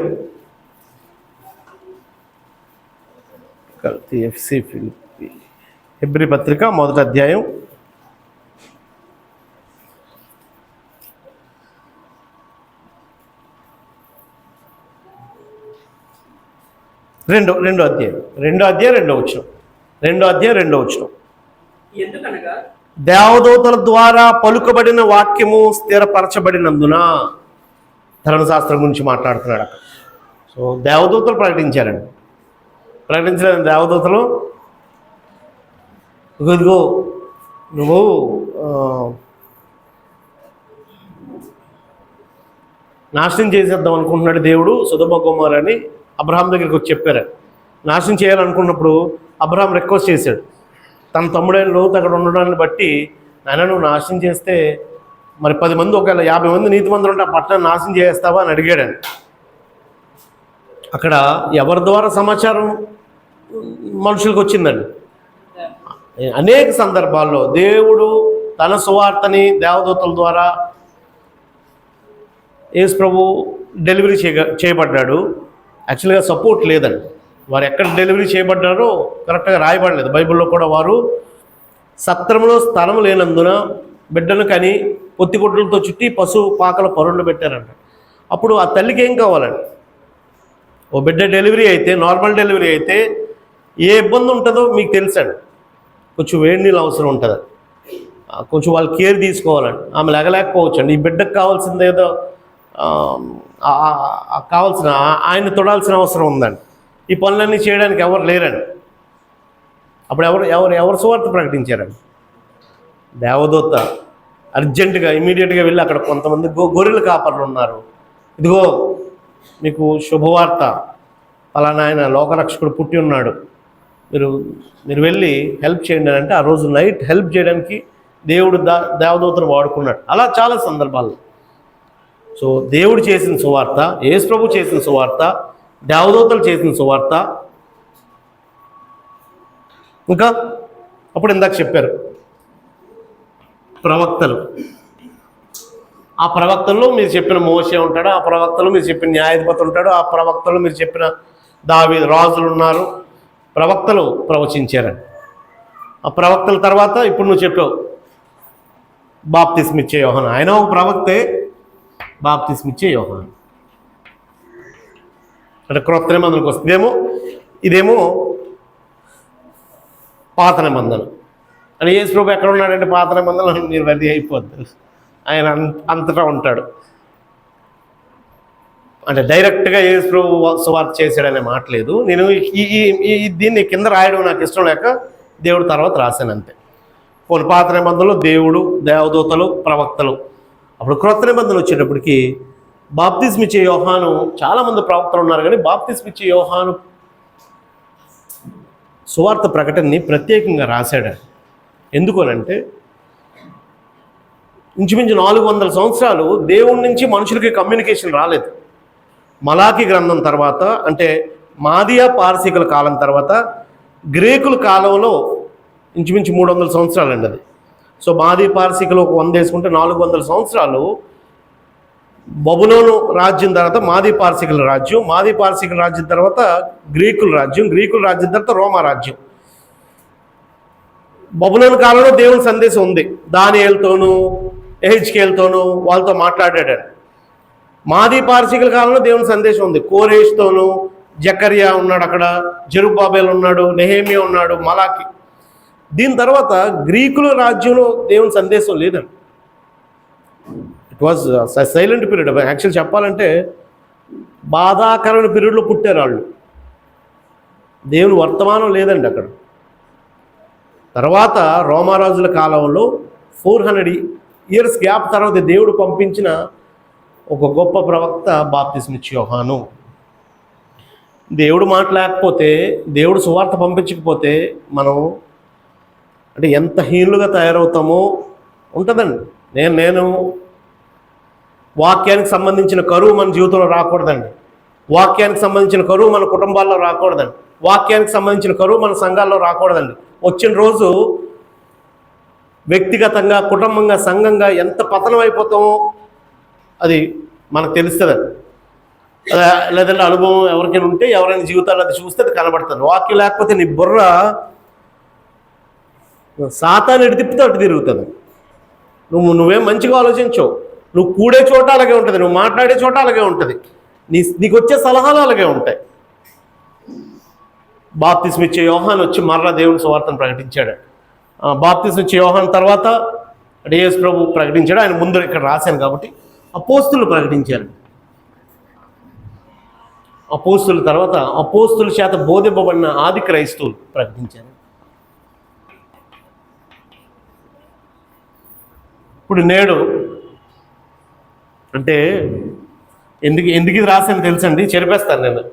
హెబ్రీ పత్రిక 1వ అధ్యాయం 2వ అధ్యాయం 2వ వచనం. ఎందుకనగా దేవదూతల ద్వారా పలుకబడిన వాక్యము స్థిరపరచబడినందున, ధర్మశాస్త్రం గురించి మాట్లాడుతున్నాడు అక్కడ. సో దేవదూతలు ప్రకటించారండి. ప్రకటించిన దేవదూతలు ఇదిగో నువ్వు నాశనం చేసేద్దాం అనుకుంటున్నాడు దేవుడు సొదొమ గొమొర్రాని అబ్రహాం దగ్గరికి వచ్చి చెప్పారు. నాశనం చేయాలనుకున్నప్పుడు అబ్రహాం రిక్వెస్ట్ చేశాడు. తన తమ్ముడైన లోతు అక్కడ ఉండడాన్ని బట్టి, నాయన నువ్వు నాశనం చేస్తే మరి 10 మంది, ఒకవేళ 50 మంది నీతిమంతులు ఉంటే ఆ పట్టణాన్ని నాశనం చేస్తావా అని అడిగాడు. అక్కడ ఎవరి ద్వారా సమాచారం మనుషులకు వచ్చిందండి. అనేక సందర్భాల్లో దేవుడు తన సువార్తని దేవదూతల ద్వారా యేసు ప్రభు డెలివరీ చేయబడ్డాడు. యాక్చువల్గా సపోర్ట్ లేదండి. వారు ఎక్కడ డెలివరీ చేయబడ్డారో కరెక్ట్గా రాయబడలేదు బైబిల్లో కూడా. వారు సత్రంలో స్థలం లేనందున బిడ్డను కని పొత్తిగుడ్డలతో చుట్టి పశువు పాకల పరుండు పెట్టారంట. అప్పుడు ఆ తల్లికి ఏం కావాలండి? ఓ బిడ్డ డెలివరీ అయితే, నార్మల్ డెలివరీ అయితే ఏ ఇబ్బంది ఉంటుందో మీకు తెలుసండి. కొంచెం వేడి నీళ్ళు అవసరం ఉంటుంది, కొంచెం వాళ్ళు కేర్ తీసుకోవాలండి. ఆమె లేకపోవచ్చండి. ఈ బిడ్డకు కావాల్సింది ఏదో కావాల్సిన ఆయన తొడాల్సిన అవసరం ఉందండి. ఈ పనులన్నీ చేయడానికి ఎవరు లేరండి. అప్పుడు ఎవరు సువార్త ప్రకటించారండి? దేవదూత అర్జెంటుగా ఇమీడియట్గా వెళ్ళి అక్కడ కొంతమంది గొర్రెల కాపర్లు ఉన్నారు. ఇదిగో మీకు శుభవార్త, అలానే ఆయన లోకరక్షకుడు పుట్టి ఉన్నాడు, మీరు వెళ్ళి హెల్ప్ చేయండి అని అంటే ఆ రోజు నైట్ హెల్ప్ చేయడానికి దేవుడు దేవదూతను వాడుకున్నాడు. అలా చాలా సందర్భాలు. సో దేవుడు చేసిన సువార్త, యేసు ప్రభు చేసిన సువార్త, దేవదూతలు చేసిన సువార్త. ఇంకా అప్పుడు ఇందాక చెప్పారు ప్రవక్తలు. ఆ ప్రవక్తల్లో మీరు చెప్పిన మోషే ఉంటాడు, ఆ ప్రవక్తలు మీరు చెప్పిన న్యాయాధిపతి ఉంటాడు, ఆ ప్రవక్తలు మీరు చెప్పిన దావీదు రాజులు ఉన్నారు. ప్రవక్తలు ప్రవచించారని. ఆ ప్రవక్తల తర్వాత ఇప్పుడు నువ్వు చెప్పావు బాప్తిస్మ ఇచ్చే యోహాను. ఆయన ఒక ప్రవక్తే, బాప్తిస్మ ఇచ్చే యోహాను. అంటే క్రొత్త నిబంధనకు వస్తుందేమో, ఇదేమో పాత నిబంధన అని. యేసు ప్రభు ఎక్కడ ఉన్నాడంటే పాత నిబంధనలు మీరు వరి అయిపోద్ది. ఆయన అంతటా ఉంటాడు. అంటే డైరెక్ట్గా యేసు ప్రభు సువార్త చేశాడనే మాట లేదు. నేను దీన్ని కింద రాయడం నాకు ఇష్టం లేక దేవుడు తర్వాత రాశాను అంతే. కొన్ని పాత నిబంధనలు దేవుడు, దేవదూతలు, ప్రవక్తలు. అప్పుడు క్రొత్త నిబంధనలు వచ్చేటప్పటికి బాప్తిస్మ ఇచ్చే యోహాను, చాలామంది ప్రవక్తలు ఉన్నారు కానీ బాప్తిస్మ ఇచ్చే యోహాను సువార్త ప్రకటనని ప్రత్యేకంగా రాశాడు. ఎందుకనంటే ఇంచుమించు 400 సంవత్సరాలు దేవుడి నుంచి మనుషులకి కమ్యూనికేషన్ రాలేదు. మలాకి గ్రంథం తర్వాత, అంటే మాదియా పారసీకుల కాలం తర్వాత గ్రీకుల కాలంలో ఇంచుమించు 300 సంవత్సరాలు అండి అది. సో మాదీ పారసీకులు ఒక 100 వేసుకుంటే 400 సంవత్సరాలు బబులోను రాజ్యం తర్వాత మాదీ పారసీకుల రాజ్యం, మాదీ పారసీకుల రాజ్యం తర్వాత గ్రీకుల రాజ్యం, గ్రీకుల రాజ్యం తర్వాత రోమా రాజ్యం. బబులోను కాలంలో దేవుని సందేశం ఉంది. దానియేలుతోనూ ఎహెచ్కేలుతోనూ వాళ్ళతో మాట్లాడాడు. మాదీ పారసీకుల కాలంలో దేవుని సందేశం ఉంది. కోరేష్తోనూ, జకర్యా ఉన్నాడు అక్కడ, జెరుబ్బాబెల్ ఉన్నాడు, నెహేమియా ఉన్నాడు, మలాకి. దీని తర్వాత గ్రీకుల రాజ్యంలో దేవుని సందేశం లేదండి. It was silent period. Actual చెప్పాలంటే బాధాకరమైన పీరియడ్లో పుట్టారు వాళ్ళు. దేవుని వర్తమానం లేదండి అక్కడ. తర్వాత రోమారాజుల కాలంలో 400 ఇయర్స్ గ్యాప్ తర్వాత దేవుడు పంపించిన ఒక గొప్ప ప్రవక్త బాప్తిస్మ ఇచ్చే యోహాను. దేవుడు మాట లేకపోతే, దేవుడు సువార్త పంపించకపోతే మనం అంటే ఎంత హీనులుగా తయారవుతామో ఉంటుందండి. నేను వాక్యానికి సంబంధించిన కరువు మన జీవితంలో రాకూడదండి. వాక్యానికి సంబంధించిన కరువు మన కుటుంబాల్లో రాకూడదండి. వాక్యానికి సంబంధించిన కరువు మన సంఘాల్లో రాకూడదండి. వచ్చిన రోజు వ్యక్తిగతంగా, కుటుంబంగా, సంఘంగా ఎంత పతనం అయిపోతామో అది మనకు తెలుస్తుందండి. లేదంటే అనుభవం ఎవరికైనా ఉంటే, ఎవరైనా జీవితాల్లో అది చూస్తే అది కనబడుతుంది. వాక్యం లేకపోతే నీ బుర్ర సాతాను ఎటు తిప్పితే అటు తిరుగుతుంది. నువ్వేం మంచిగా ఆలోచించవు. నువ్వు కూడే చోట అలాగే ఉంటుంది, నువ్వు మాట్లాడే చోట అలాగే ఉంటుంది, నీకు వచ్చే సలహాలు అలాగే ఉంటాయి. బాప్తిస్మ ఇచ్చే యోహాను వచ్చి మరలా దేవుని సువార్తను ప్రకటించాడు. బాప్తిస్మ ఇచ్చే యోహాను తర్వాత యేసు ప్రభు ప్రకటించాడు. ఆయన ముందు ఇక్కడ రాశాను కాబట్టి అపోస్తులు ప్రకటించారు. అపోస్తుల తర్వాత అపోస్తుల చేత బోధింపబడిన ఆది క్రైస్తవులు ప్రకటించారు. ఇప్పుడు నేడు అంటే ఎందుకు ఇది రాశాను తెలుసండి, చెరిపేస్తాను నేను.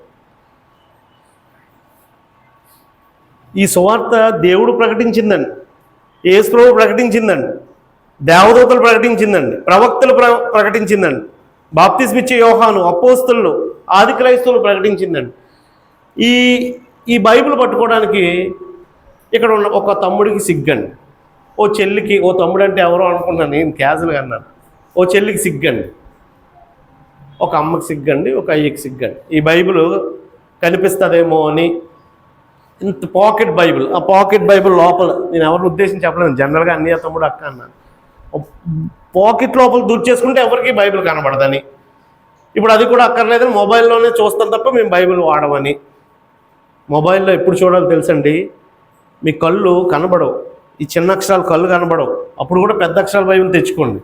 ఈ సువార్త దేవుడు ప్రకటించిందండి, యేసు ప్రభు ప్రకటించిందండి, దేవదూతలు ప్రకటించిందండి, ప్రవక్తలు ప్రకటించిందండి, బాప్తిస్మ ఇచ్చే యోహాను, అపోస్తులు, ఆది క్రైస్తవులు ప్రకటించిందండి. ఈ బైబిల్ పట్టుకోవడానికి ఇక్కడ ఉన్న ఒక తమ్ముడికి సిగ్గండి, ఓ చెల్లికి, ఓ తమ్ముడు అంటే ఎవరో అనుకుంటున్నాను నేను క్యాజువల్గా అన్నాను, ఓ చెల్లికి సిగ్గండి, ఒక అమ్మకి సిగ్గండి, ఒక అయ్యకి సిగ్గండి. ఈ బైబిల్ కనిపిస్తుందేమో అని ఇంత పాకెట్ బైబిల్, ఆ పాకెట్ బైబిల్ లోపల, నేను ఎవరిని ఉద్దేశించి చెప్పలేను, జనరల్గా అన్నయ్య తమ్ముడు అక్క అన్నాను, పాకెట్ లోపల దూర్చేసుకుంటే ఎవరికి బైబిల్ కనబడదని. ఇప్పుడు అది కూడా అక్కర్లేదని మొబైల్లోనే చూస్తాం తప్ప మేము బైబిల్ వాడమని. మొబైల్లో ఎప్పుడు చూడాలో తెలుసండి, మీ కళ్ళు కనబడవు, ఈ చిన్న అక్షరాలు కళ్ళు కనబడవు, అప్పుడు కూడా పెద్ద అక్షరాల బైబిల్ తెచ్చుకోండి.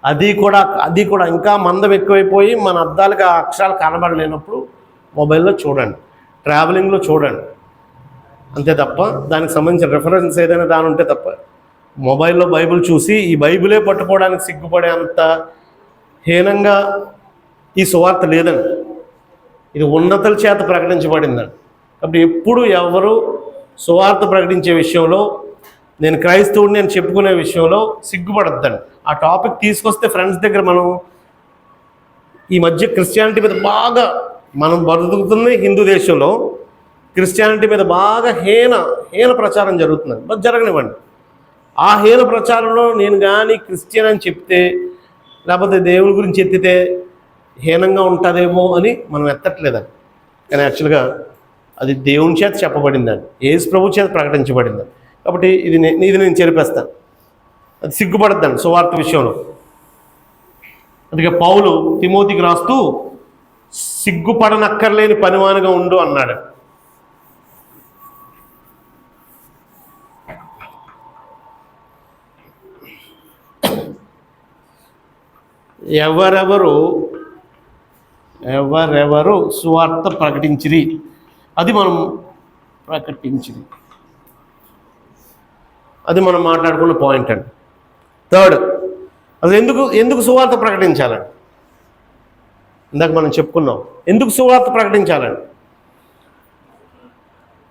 అది కూడా ఇంకా మందం ఎక్కువైపోయి మన అద్దాలకు ఆ అక్షరాలు కనబడలేనప్పుడు మొబైల్లో చూడండి, ట్రావెలింగ్లో చూడండి, అంతే తప్ప దానికి సంబంధించిన రెఫరెన్స్ ఏదైనా దాని ఉంటే తప్ప మొబైల్లో బైబిల్ చూసి ఈ బైబిలే పట్టుకోవడానికి సిగ్గుపడే అంత హీనంగా ఈ సువార్త లేదండి. ఇది ఉన్నతుల చేత ప్రకటించబడిందండి. కాబట్టి ఎప్పుడు ఎవరు సువార్త ప్రకటించే విషయంలో, నేను క్రైస్తవుడిని అని చెప్పుకునే విషయంలో సిగ్గుపడద్దండి. ఆ టాపిక్ తీసుకొస్తే ఫ్రెండ్స్ దగ్గర మనం ఈ మధ్య క్రిస్టియానిటీ మీద బాగా మనం బతుకుతుంది హిందూ దేశంలో, క్రిస్టియానిటీ మీద బాగా హీన ప్రచారం జరుగుతుంది. బట్ జరగనివ్వండి. ఆ హీన ప్రచారంలో నేను కానీ క్రిస్టియన్ అని చెప్తే, లేకపోతే దేవుని గురించి ఎత్తితే హీనంగా ఉంటుందేమో అని మనం ఎత్తట్లేదండి. కానీ యాక్చువల్గా అది దేవుని చేత చెప్పబడిందండి, యేసు ప్రభు చేత ప్రకటించబడిందండి. కాబట్టి ఇది నేను చెరిపేస్తాను. అది సిగ్గుపడద్దండి సువార్త విషయంలో. అందుకే పౌలు తిమోతికి రాస్తూ సిగ్గుపడనక్కర్లేని పనివానిగా ఉండు అన్నాడు. ఎవరెవరు సువార్త ప్రకటించిరి, అది మనం ప్రకటించింది, అది మనం మాట్లాడుకున్న పాయింట్ అండి. థర్డ్, అసలు ఎందుకు సువార్త ప్రకటించాలండి? ఇందాక మనం చెప్పుకున్నాం. ఎందుకు సువార్త ప్రకటించాలని?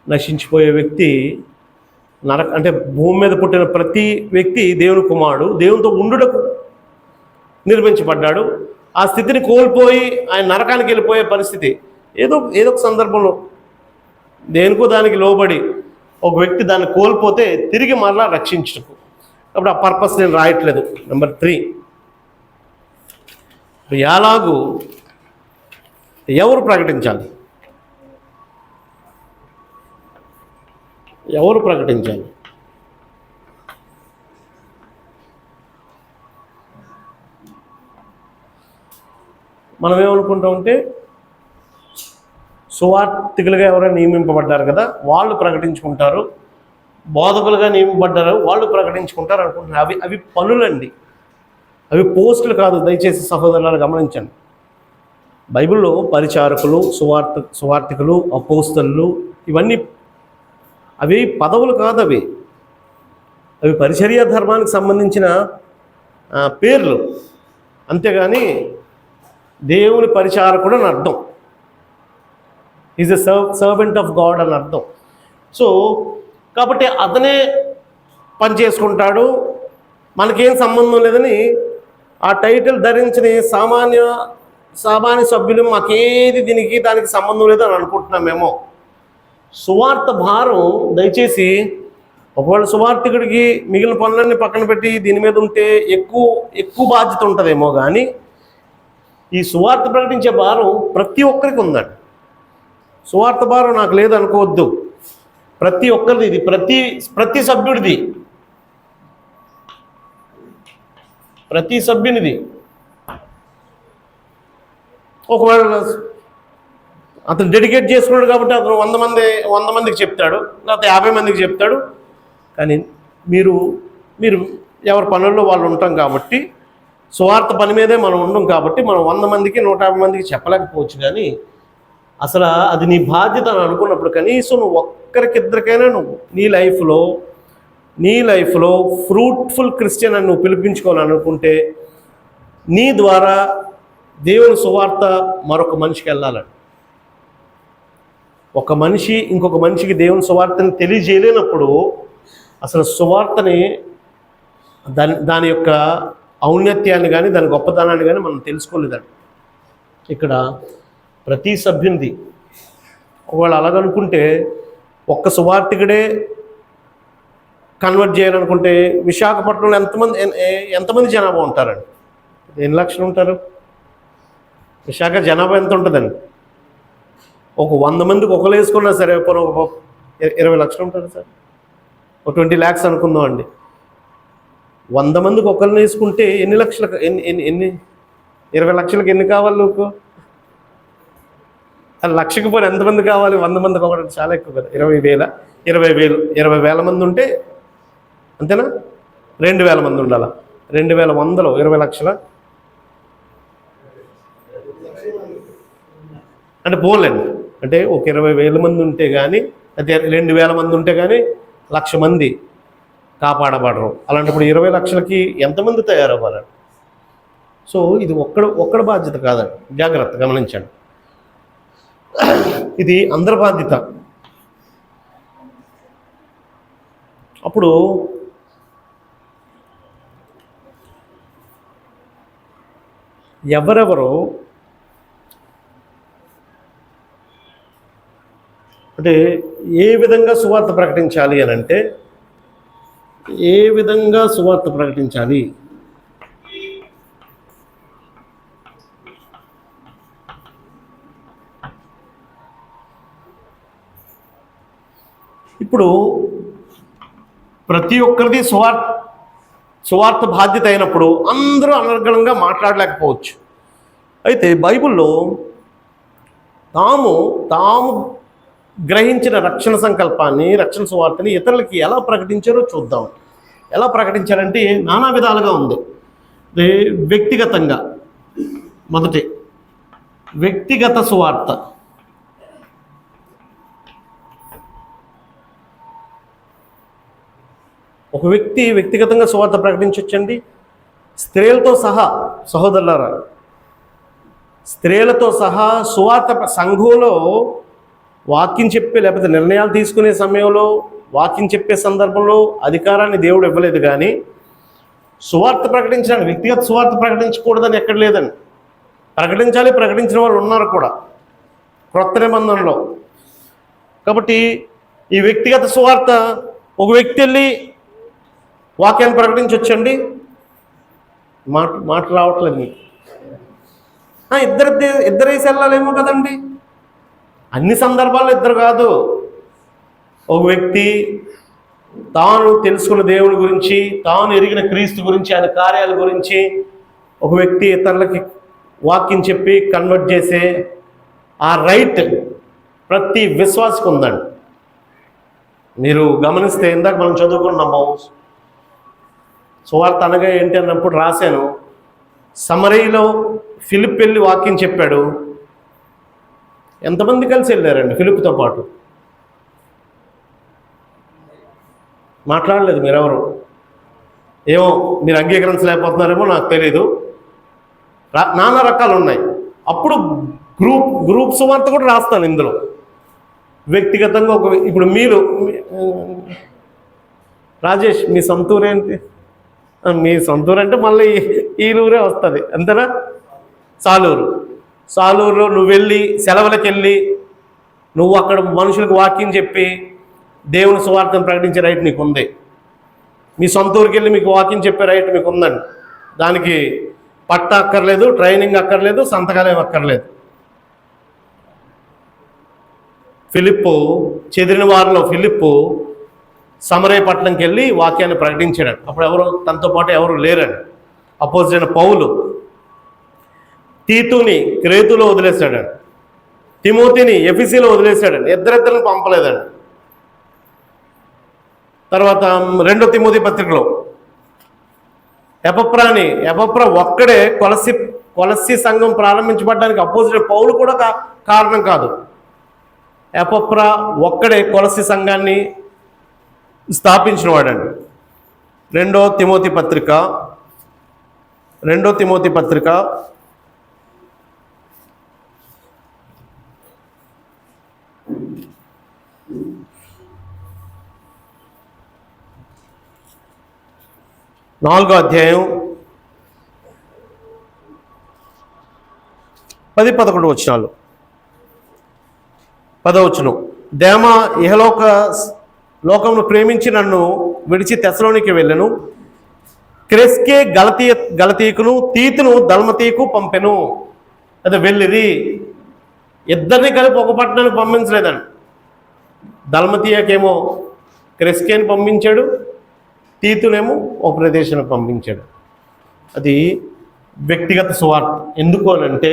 నశించిపోయే వ్యక్తి అంటే భూమి మీద పుట్టిన ప్రతి వ్యక్తి దేవుని కుమారుడు, దేవునితో ఉండుటకు నిర్మించబడ్డాడు. ఆ స్థితిని కోల్పోయి ఆయన నరకానికి వెళ్ళిపోయే పరిస్థితి ఏదో ఒక సందర్భంలో దేనికో దానికి లోబడి ఒక వ్యక్తి దాన్ని కోల్పోతే తిరిగి మరలా రక్షించటకు. అప్పుడు ఆ పర్పస్ నేను రాయట్లేదు. నెంబర్ 3, ఎలాగూ ఎవరు ప్రకటించాలి? ఎవరు ప్రకటించాలి? మనం ఏమనుకుంటామంటే సువార్థికులుగా ఎవరైనా నియమింపబడ్డారు కదా వాళ్ళు ప్రకటించుకుంటారు, బోధకులుగా నియమింపబడ్డారు వాళ్ళు ప్రకటించుకుంటారు అనుకుంటున్నారు. అవి పనులండి, అవి పోస్టులు కాదు. దయచేసి సహోదరులను గమనించండి. బైబిల్లో పరిచారకులు, సువార్థికులు, అపోస్తలులు ఇవన్నీ అవి పదవులు కాదు. అవి పరిచర్య ధర్మానికి సంబంధించిన పేర్లు, అంతేగాని దేవుని పరిచారకుడు అని అర్థం. Is a servant of God అని అర్థం. సో కాబట్టి అతనే పని చేసుకుంటాడు, మనకేం సంబంధం లేదని ఆ టైటిల్ ధరించిన సామాన్య సభ్యులు మాకేది దానికి సంబంధం లేదని అనుకుంటున్నామేమో. సువార్త భారం దయచేసి ఒకవేళ సువార్థికుడికి మిగిలిన పనులన్నీ పక్కన పెట్టి దీని మీద ఉంటే ఎక్కువ బాధ్యత ఉంటుందేమో, కానీ ఈ సువార్త ప్రకటించే భారం ప్రతి ఒక్కరికి ఉందండి. సువార్త భారం నాకు లేదు అనుకోవద్దు, ప్రతి ఒక్కరిది, ఇది ప్రతి సభ్యుడిది, ప్రతి సభ్యునిది. ఒకవేళ అతను డెడికేట్ చేసుకున్నాడు కాబట్టి అతను 100 మందికి చెప్తాడు, లేకపోతే 50 మందికి చెప్తాడు. కానీ మీరు ఎవరి పనుల్లో వాళ్ళు ఉంటాం కాబట్టి, సువార్త పని మీదే మనం ఉండం కాబట్టి మనం 100 మందికి 150 మందికి చెప్పలేకపోవచ్చు. కానీ అసలు అది నీ బాధ్యత అని అనుకున్నప్పుడు కనీసం నువ్వు ఒక్కరికిద్దరికైనా నువ్వు నీ లైఫ్లో ఫ్రూట్ఫుల్ క్రిస్టియన్ అని నువ్వు పిలిపించుకోవాలనుకుంటే నీ ద్వారా దేవుని సువార్త మరొక మనిషికి వెళ్ళాలని. ఒక మనిషి ఇంకొక మనిషికి దేవుని సువార్తని తెలియజేయలేనప్పుడు అసలు సువార్తని దాని యొక్క ఔన్నత్యాన్ని కానీ దాని గొప్పతనాన్ని కానీ మనం తెలుసుకోలేదండి. ఇక్కడ ప్రతి సభ్యునిది. ఒకవేళ అలాగనుకుంటే ఒక్క సువార్థికుడే కన్వర్ట్ చేయాలనుకుంటే విశాఖపట్నంలో ఎంతమంది జనాభా ఉంటారండి? ఎన్ని లక్షలు ఉంటారు? విశాఖ జనాభా ఎంత ఉంటుందండి? ఒక 100 మందికి ఒకరు వేసుకున్నా సరే ఒక 20 లక్షలు ఉంటారు సార్, ఒక 20 lakhs అనుకుందాం అండి. 100 మందికి ఒకరిని వేసుకుంటే ఎన్ని లక్షలకు ఎన్ని 20 లక్షలకు ఎన్ని కావాలి నువ్వు? అది లక్షకి పోయి ఎంతమంది కావాలి? 100 మందికి ఒకటి చాలా ఎక్కువ కదా. 20,000 మంది ఉంటే అంతేనా? 2,000 మంది ఉండాలా? 2,100 20 లక్షల అంటే పోలేండి. అంటే ఒక 20,000 మంది ఉంటే కానీ, అయితే 2,000 మంది ఉంటే కానీ 1,00,000 మంది కాపాడబడరు. అలాంటప్పుడు 20 లక్షలకి ఎంతమంది తయారవ్వాలండి? సో ఇది ఒక్కడి బాధ్యత కాదండి, జాగ్రత్త గమనించండి. ఇది అందరి బాధ్యత. అప్పుడు ఎవరెవరు అంటే ఏ విధంగా సువార్త ప్రకటించాలి అని అంటే, ఏ విధంగా సువార్త ప్రకటించాలి? ఇప్పుడు ప్రతి ఒక్కరిది సువార్త బాధ్యత అయినప్పుడు అందరూ అనర్గళంగా మాట్లాడలేకపోవచ్చు. అయితే బైబిల్లో తాము గ్రహించిన రక్షణ సంకల్పాన్ని, రక్షణ సువార్తని ఇతరులకి ఎలా ప్రకటించారో చూద్దాం. ఎలా ప్రకటించారంటే నానా విధాలుగా ఉంది. వ్యక్తిగతంగా మొదటి వ్యక్తిగత సువార్త. ఒక వ్యక్తి వ్యక్తిగతంగా సువార్త ప్రకటించవచ్చండి. స్త్రీలతో సహా సహోదరులారా, స్త్రీలతో సహా సువార్త సంఘంలో వాక్యం చెప్పే లేకపోతే నిర్ణయాలు తీసుకునే సమయంలో వాక్యం చెప్పే సందర్భంలో అధికారాన్ని దేవుడు ఇవ్వలేదు, కానీ సువార్త ప్రకటించడానికి, వ్యక్తిగత సువార్త ప్రకటించకూడదని ఎక్కడ లేదండి. ప్రకటించాలి, ప్రకటించిన వాళ్ళు ఉన్నారు కూడా క్రొత్త నిబంధనలో. కాబట్టి ఈ వ్యక్తిగత సువార్త ఒక వ్యక్తి వెళ్ళి వాక్యాన్ని ప్రకటించవచ్చండి. మాట రావట్లేదు మీకు. ఇద్దరేసి వెళ్ళాలేమో కదండి. అన్ని సందర్భాల్లో ఇద్దరు కాదు. ఒక వ్యక్తి తాను తెలుసుకున్న దేవుడి గురించి, తాను ఎరిగిన క్రీస్తు గురించి, ఆయన కార్యాల గురించి ఒక వ్యక్తి ఇతరులకి వాక్యం చెప్పి కన్వర్ట్ చేసే ఆ రైట్ ప్రతి విశ్వాసకు ఉందండి. మీరు గమనిస్తే ఇందాక మనం చదువుకున్నాము, సువార్త అనగా ఏంటి అన్నప్పుడు రాశాను. సమరయలో ఫిలిప్ వెళ్ళి వాక్యం చెప్పాడు. ఎంతమంది కలిసి వెళ్ళారండి ఫిలిప్తో పాటు? మాట్లాడలేదు మీరెవరు. ఏమో మీరు అంగీకరించలేకపోతున్నారేమో నాకు తెలీదు. నానా రకాలు ఉన్నాయి. అప్పుడు గ్రూప్ సువార్త కూడా రాస్తాను ఇందులో. వ్యక్తిగతంగా ఇప్పుడు మీరు రాజేష్ మీ సొంతూరు ఏంటి? మీ సొంతూరు అంటే మళ్ళీ ఈ ఊరే వస్తుంది అంతేనా? సాలూరులో నువ్వు వెళ్ళి సెలవులకు వెళ్ళి నువ్వు అక్కడ మనుషులకు వాక్యం చెప్పి దేవుని సువార్తను ప్రకటించే రైట్ నీకు ఉంది. మీ సొంత ఊరికి వెళ్ళి మీకు వాక్యం చెప్పే రైట్ మీకు ఉందండి. దానికి పట్ట అక్కర్లేదు, ట్రైనింగ్ అక్కర్లేదు, సంతకాలేం అక్కర్లేదు. ఫిలిప్పు, చెదిరిన వారిలో ఫిలిప్పు సమరయ పట్టణంకి వెళ్ళి వాక్యాన్ని ప్రకటించాడు. అప్పుడు ఎవరు తనతో పాటు ఎవరు లేరండి. అపోజిట్ అయిన పౌలు తీతుని క్రేతులో వదిలేశాడండి, తిమోతిని ఎఫెసీలో వదిలేశాడండి. ఇద్దరిద్దరిని పంపలేదండి. తర్వాత 2 తిమోతి పత్రికలో ఎపప్రా ఒక్కడే కొలసి సంఘం ప్రారంభించబడడానికి అపోజిట్ పౌలు కూడా కారణం కాదు. ఎపప్రా ఒక్కడే కొలసి సంఘాన్ని స్థాపించిన వాడండి. 2 తిమోతి పత్రిక 4వ అధ్యాయం 10-11 వచనాలు. 10వ వచనం, దేమా లోకమును ప్రేమించి నన్ను విడిచి తెస్సలోనికి వెళ్ళెను. క్రెస్కే గలతీకును, తీతును దల్మతీకు పంపెను. అదే వెళ్ళిది. ఇద్దరిని కలిపి ఒక పట్టణానికి పంపించలేదండి. దల్మతీయకేమో క్రెస్కేని పంపించాడు, తీతునేమో ఒక ప్రదేశానికి పంపించాడు. అది వ్యక్తిగత సువార్త. ఎందుకు అనంటే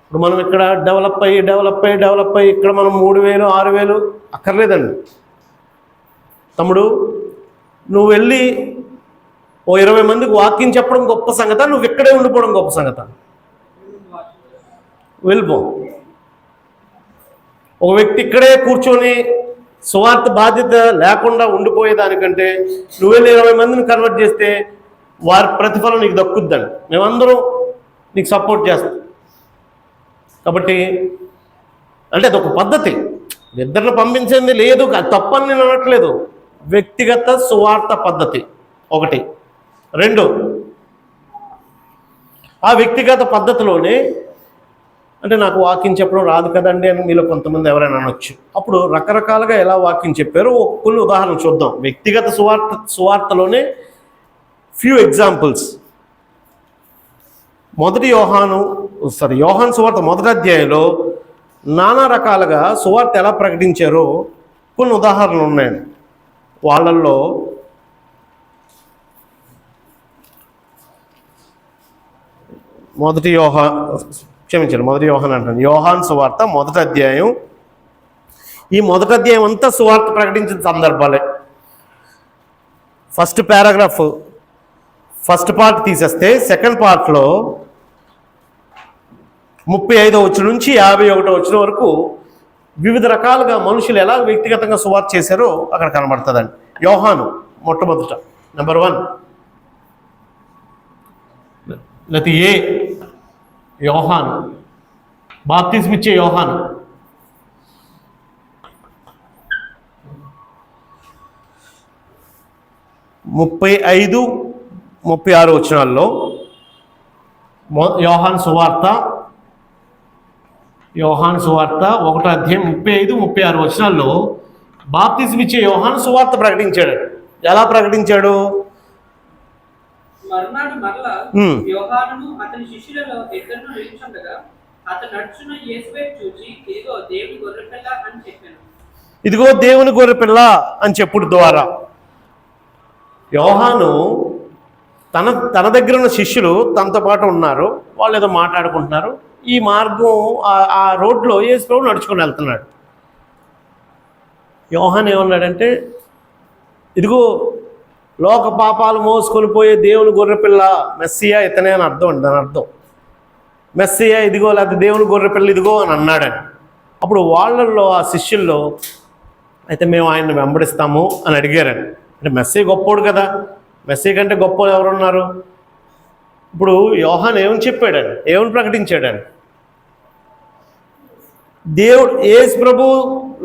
ఇప్పుడు మనం ఇక్కడ డెవలప్ అయ్యి ఇక్కడ మనం 3,000 6,000 అక్కర్లేదండి. తమ్ముడు, నువ్వు వెళ్ళి ఓ 20 మందికి వాక్యం చెప్పడం గొప్ప సంగత, నువ్వు ఇక్కడే ఉండిపోవడం గొప్ప సంగత? వెళ్ళిపో. ఒక వ్యక్తి ఇక్కడే కూర్చొని సువార్త బాధ్యత లేకుండా ఉండిపోయేదానికంటే నువ్వు వెళ్ళి 20 మందిని కన్వర్ట్ చేస్తే వారి ప్రతిఫలం నీకు దక్కుద్దండి. మేమందరం నీకు సపోర్ట్ చేస్తాం. కాబట్టి అంటే అదొక పద్ధతి. ఇద్దరిని పంపించింది లేదు, తప్పని నేను అనట్లేదు. వ్యక్తిగత సువార్త పద్ధతి ఒకటి. 2, ఆ వ్యక్తిగత పద్ధతిలోనే అంటే నాకు వాక్యం చెప్పడం రాదు కదండి అని మీలో కొంతమంది ఎవరైనా అనొచ్చు. అప్పుడు రకరకాలుగా ఎలా వాక్యం చెప్పారో కొన్ని ఉదాహరణలు చూద్దాం. వ్యక్తిగత సువార్తలోనే ఫ్యూ ఎగ్జాంపుల్స్. యోహాను సువార్త 1వ అధ్యాయంలో నానా రకాలుగా సువార్త ఎలా ప్రకటించారో కొన్ని ఉదాహరణలు ఉన్నాయండి. వాళ్ళల్లో మొదటి యోహాను అంటాను. యోహాను సువార్త 1వ అధ్యాయం. ఈ 1వ అధ్యాయం అంతా సువార్త ప్రకటించిన సందర్భాలే. ఫస్ట్ పారాగ్రాఫ్ ఫస్ట్ పార్ట్ తీసేస్తే సెకండ్ పార్ట్లో 35వ వచనం నుంచి 51వ వచనం వరకు వివిధ రకాలుగా మనుషులు ఎలా వ్యక్తిగతంగా సువార్త చేశారో అక్కడ కనబడుతుందండి. యోహాను మొట్టమొదట నెంబర్ 1, లేకపోతే యోహాను, బాప్తిస్మిచ్చే యోహాను. ముప్పై 35-36 వచనాల్లో యోహాను సువార్త 1వ అధ్యాయం 35-36 వచనాల్లో బాప్తిస్మిచ్చే యోహాను సువార్త ప్రకటించాడు. ఎలా ప్రకటించాడు? మరునాడు మరలా యోహానును అతని శిష్యులలో ఇద్దరును నిలిచుండగా అతను నడుచున్న యేసు వైపు చూచి ఇదిగో దేవుని గొర్రెపిల్ల అని చెప్పాను. ఇదిగో దేవుని గొర్రెపిల్ల అని చెప్పుడు ద్వారా యోహాను తన దగ్గర ఉన్న శిష్యులు తనతో పాటు ఉన్నారు. వాళ్ళు ఏదో మాట్లాడుకుంటున్నారు. ఈ మార్గం ఆ రోడ్లో యేసు ప్రభు నడుచుకొని వెళ్తున్నాడు. యోహాను ఏమన్నాడంటే, ఇదిగో లోక పాపాలు మోసుకొని పోయే దేవుని గొర్రెపిల్ల, మెస్సియా ఇతనే అని అర్థం అండి. దాని అర్థం మెస్సియా ఇదిగో, లేకపోతే దేవుని గొర్రెపిల్ల ఇదిగో అని అన్నాడని. అప్పుడు వాళ్ళల్లో ఆ శిష్యుల్లో అయితే మేము ఆయన్ని వెంబడిస్తాము అని అడిగారని. అంటే మెస్సియా గొప్పోడు కదా, మెస్సియా కంటే గొప్ప ఎవరున్నారు? ఇప్పుడు యోహాను ఏమని చెప్పాడని, ఏమని ప్రకటించాడని? యేసు ప్రభు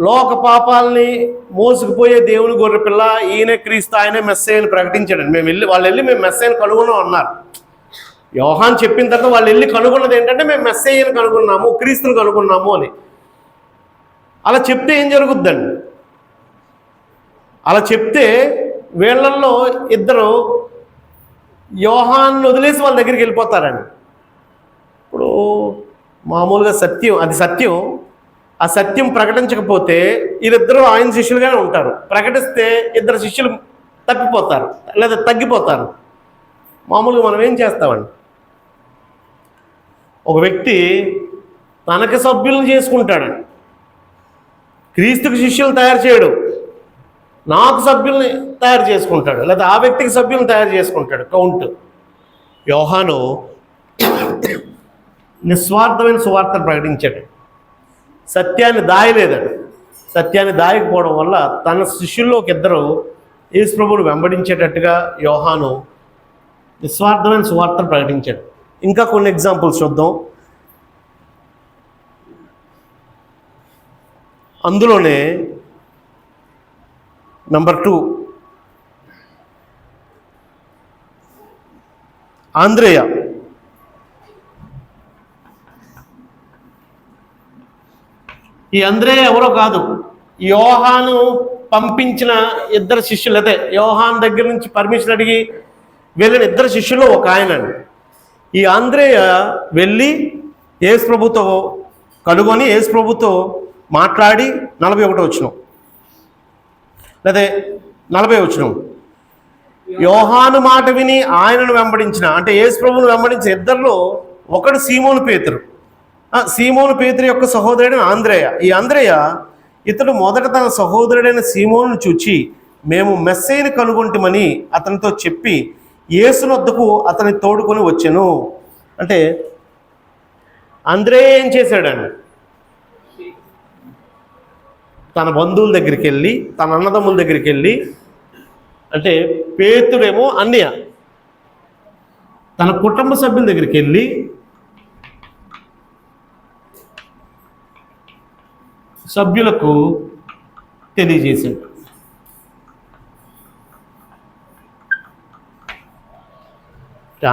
లోక పాపాలని మోసుకుపోయే దేవుని గొర్రెపిల్ల, ఈయనే క్రీస్తు, ఆయనే మెస్సియా అని ప్రకటించాడని. వాళ్ళు వెళ్ళి మేము మెస్సియాని కనుగొన్నాం అన్నారు. యోహాను చెప్పిన తర్వాత వాళ్ళు వెళ్ళి కనుగొన్నది ఏంటంటే, మేము మెస్సియాని కనుగొన్నాము, క్రీస్తుని కనుగొన్నాము అని. అలా చెప్తే ఏం జరుగుద్దండి? అలా చెప్తే వీళ్ళల్లో ఇద్దరు యోహాను వదిలేసి వాళ్ళ దగ్గరికి వెళ్ళిపోతారండి. ఇప్పుడు మామూలుగా సత్యం, అది సత్యం. ఆ సత్యం ప్రకటించకపోతే వీళ్ళిద్దరూ ఆయన శిష్యులుగానే ఉంటారు. ప్రకటిస్తే ఇద్దరు శిష్యులు తప్పిపోతారు లేదా తగ్గిపోతారు. మామూలుగా మనం ఏం చేస్తామండి? ఒక వ్యక్తి తనకి సభ్యులను చేసుకుంటాడండి. క్రీస్తుకి శిష్యులు తయారు చేయడు, నాకు సభ్యుల్ని తయారు చేసుకుంటాడు, లేదా ఆ వ్యక్తికి సభ్యులను తయారు చేసుకుంటాడు. కౌంట్. యోహాను నిస్వార్థమైన సువార్తను ప్రకటించాడు. సత్యాన్ని దాయలేదండి. సత్యాన్ని దాయకపోవడం వల్ల తన శిష్యుల్లో ఒక ఇద్దరు యేసు ప్రభువును వెంబడించేటట్టుగా యోహాను నిస్వార్థమైన సువార్తను ప్రకటించాడు. ఇంకా కొన్ని ఎగ్జాంపుల్స్ చూద్దాం. అందులోనే నంబర్ 2 ఆంద్రేయ. ఈ ఆంద్రేయ ఎవరో కాదు, యోహాను పంపించిన ఇద్దరు శిష్యులు. అదే యోహాను దగ్గర నుంచి పర్మిషన్ అడిగి వెళ్ళిన ఇద్దరు శిష్యులు ఒక ఆయనండి. ఈ ఆంద్రేయ వెళ్ళి యేసు ప్రభుతో కనుగొని యేసు ప్రభుతో మాట్లాడి 41 వచనం లేదా 40 వచనం, యోహాను మాట విని ఆయనను వెంబడించిన, అంటే యేసు ప్రభువును వెంబడించిన ఇద్దరిలో ఒకడు సీమోను పేతురు. సీమోను పేతురు యొక్క సహోదరుడైన ఆంద్రేయ. ఈ ఆంద్రేయ ఇతడు మొదట తన సహోదరుడైన సీమోను చూచి మేము మెస్సీని కనుగొంటామని అతనితో చెప్పి యేసునొద్దకు అతని తోడుకొని వచ్చెను. అంటే ఆంద్రేయ ఏం చేశాడండి? తన బంధువుల దగ్గరికి వెళ్ళి, తన అన్నదమ్ముల దగ్గరికి వెళ్ళి, అంటే పేతుడేమో అన్నయ్య, తన కుటుంబ సభ్యుల దగ్గరికి వెళ్ళి సభ్యులకు తెలియజేశాడు.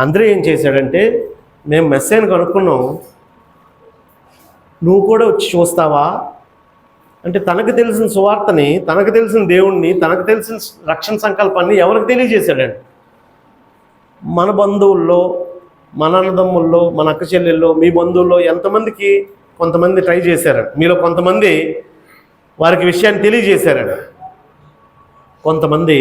ఆంద్రేయ ఏం చేశాడంటే, మేము మెస్సీని కనుక్కున్నాం, నువ్వు కూడా వచ్చి చూస్తావా అంటే తనకు తెలిసిన సువార్తని, తనకు తెలిసిన దేవుణ్ణి, తనకు తెలిసిన రక్షణ సంకల్పాన్ని ఎవరికి తెలియజేశాడండి? మన బంధువుల్లో, మన అన్నదమ్ముల్లో, మన అక్క చెల్లెల్లో, మీ బంధువుల్లో ఎంతమందికి కొంతమంది ట్రై చేశారండి. మీలో కొంతమంది వారికి విషయాన్ని తెలియజేశారండి. కొంతమంది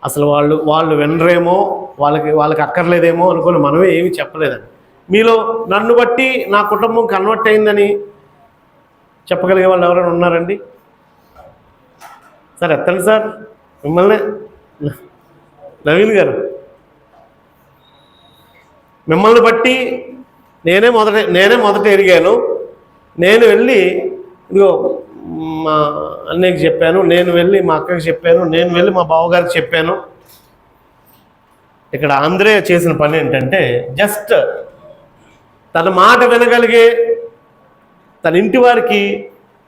అసలు వాళ్ళు వినరేమో, వాళ్ళకి అక్కర్లేదేమో అనుకుని మనమే ఏమీ చెప్పలేదండి. మీలో నన్ను బట్టి నా కుటుంబం కన్వర్ట్ అయిందని చెప్పగలిగే వాళ్ళు ఎవరైనా ఉన్నారండి? సార్ ఎత్తండి సార్, మిమ్మల్ని. నవీన్ గారు, మిమ్మల్ని బట్టి నేనే మొదట ఎరిగాను. నేను వెళ్ళి ఇదిగో మా అన్నయ్యకి చెప్పాను, నేను వెళ్ళి మా అక్కకి చెప్పాను, నేను వెళ్ళి మా బావగారికి చెప్పాను. ఇక్కడ ఆంద్రేయ చేసిన పని ఏంటంటే, జస్ట్ తన మాట వినగలిగే తన ఇంటి వారికి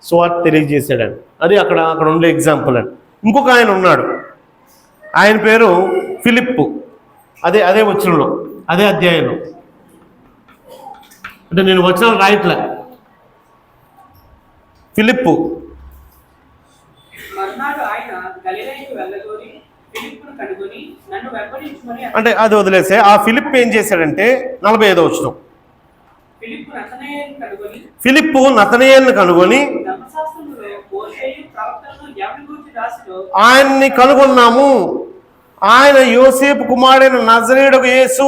సువార్త తెలియజేశాడండి. అది అక్కడ ఉండే ఎగ్జాంపుల్ అండి. ఇంకొక ఆయన ఉన్నాడు, ఆయన పేరు ఫిలిప్పు. అదే వచనంలో, అదే అధ్యాయంలో, అంటే నేను వచనాలు రాయట్లే. ఫిలిప్పు మర్నాడు ఆయన గలిలయకు వెళ్ళగోరి ఫిలిప్పును కనుగొని నన్ను వెంబడించుమని అంటే అది వదిలేసే, ఆ ఫిలిప్ ఏం చేశాడంటే 45వ వచనం, ఫిలిప్పు నతనయేలును కనుగొని ధర్మశాస్త్రములో మోషేయు ప్రవక్తలను ఎవరి గురించి రాసిరో ఆయన్ని కనుగొన్నాము, ఆయన యోసేపు కుమారుడైన నజరేయుడగు యేసు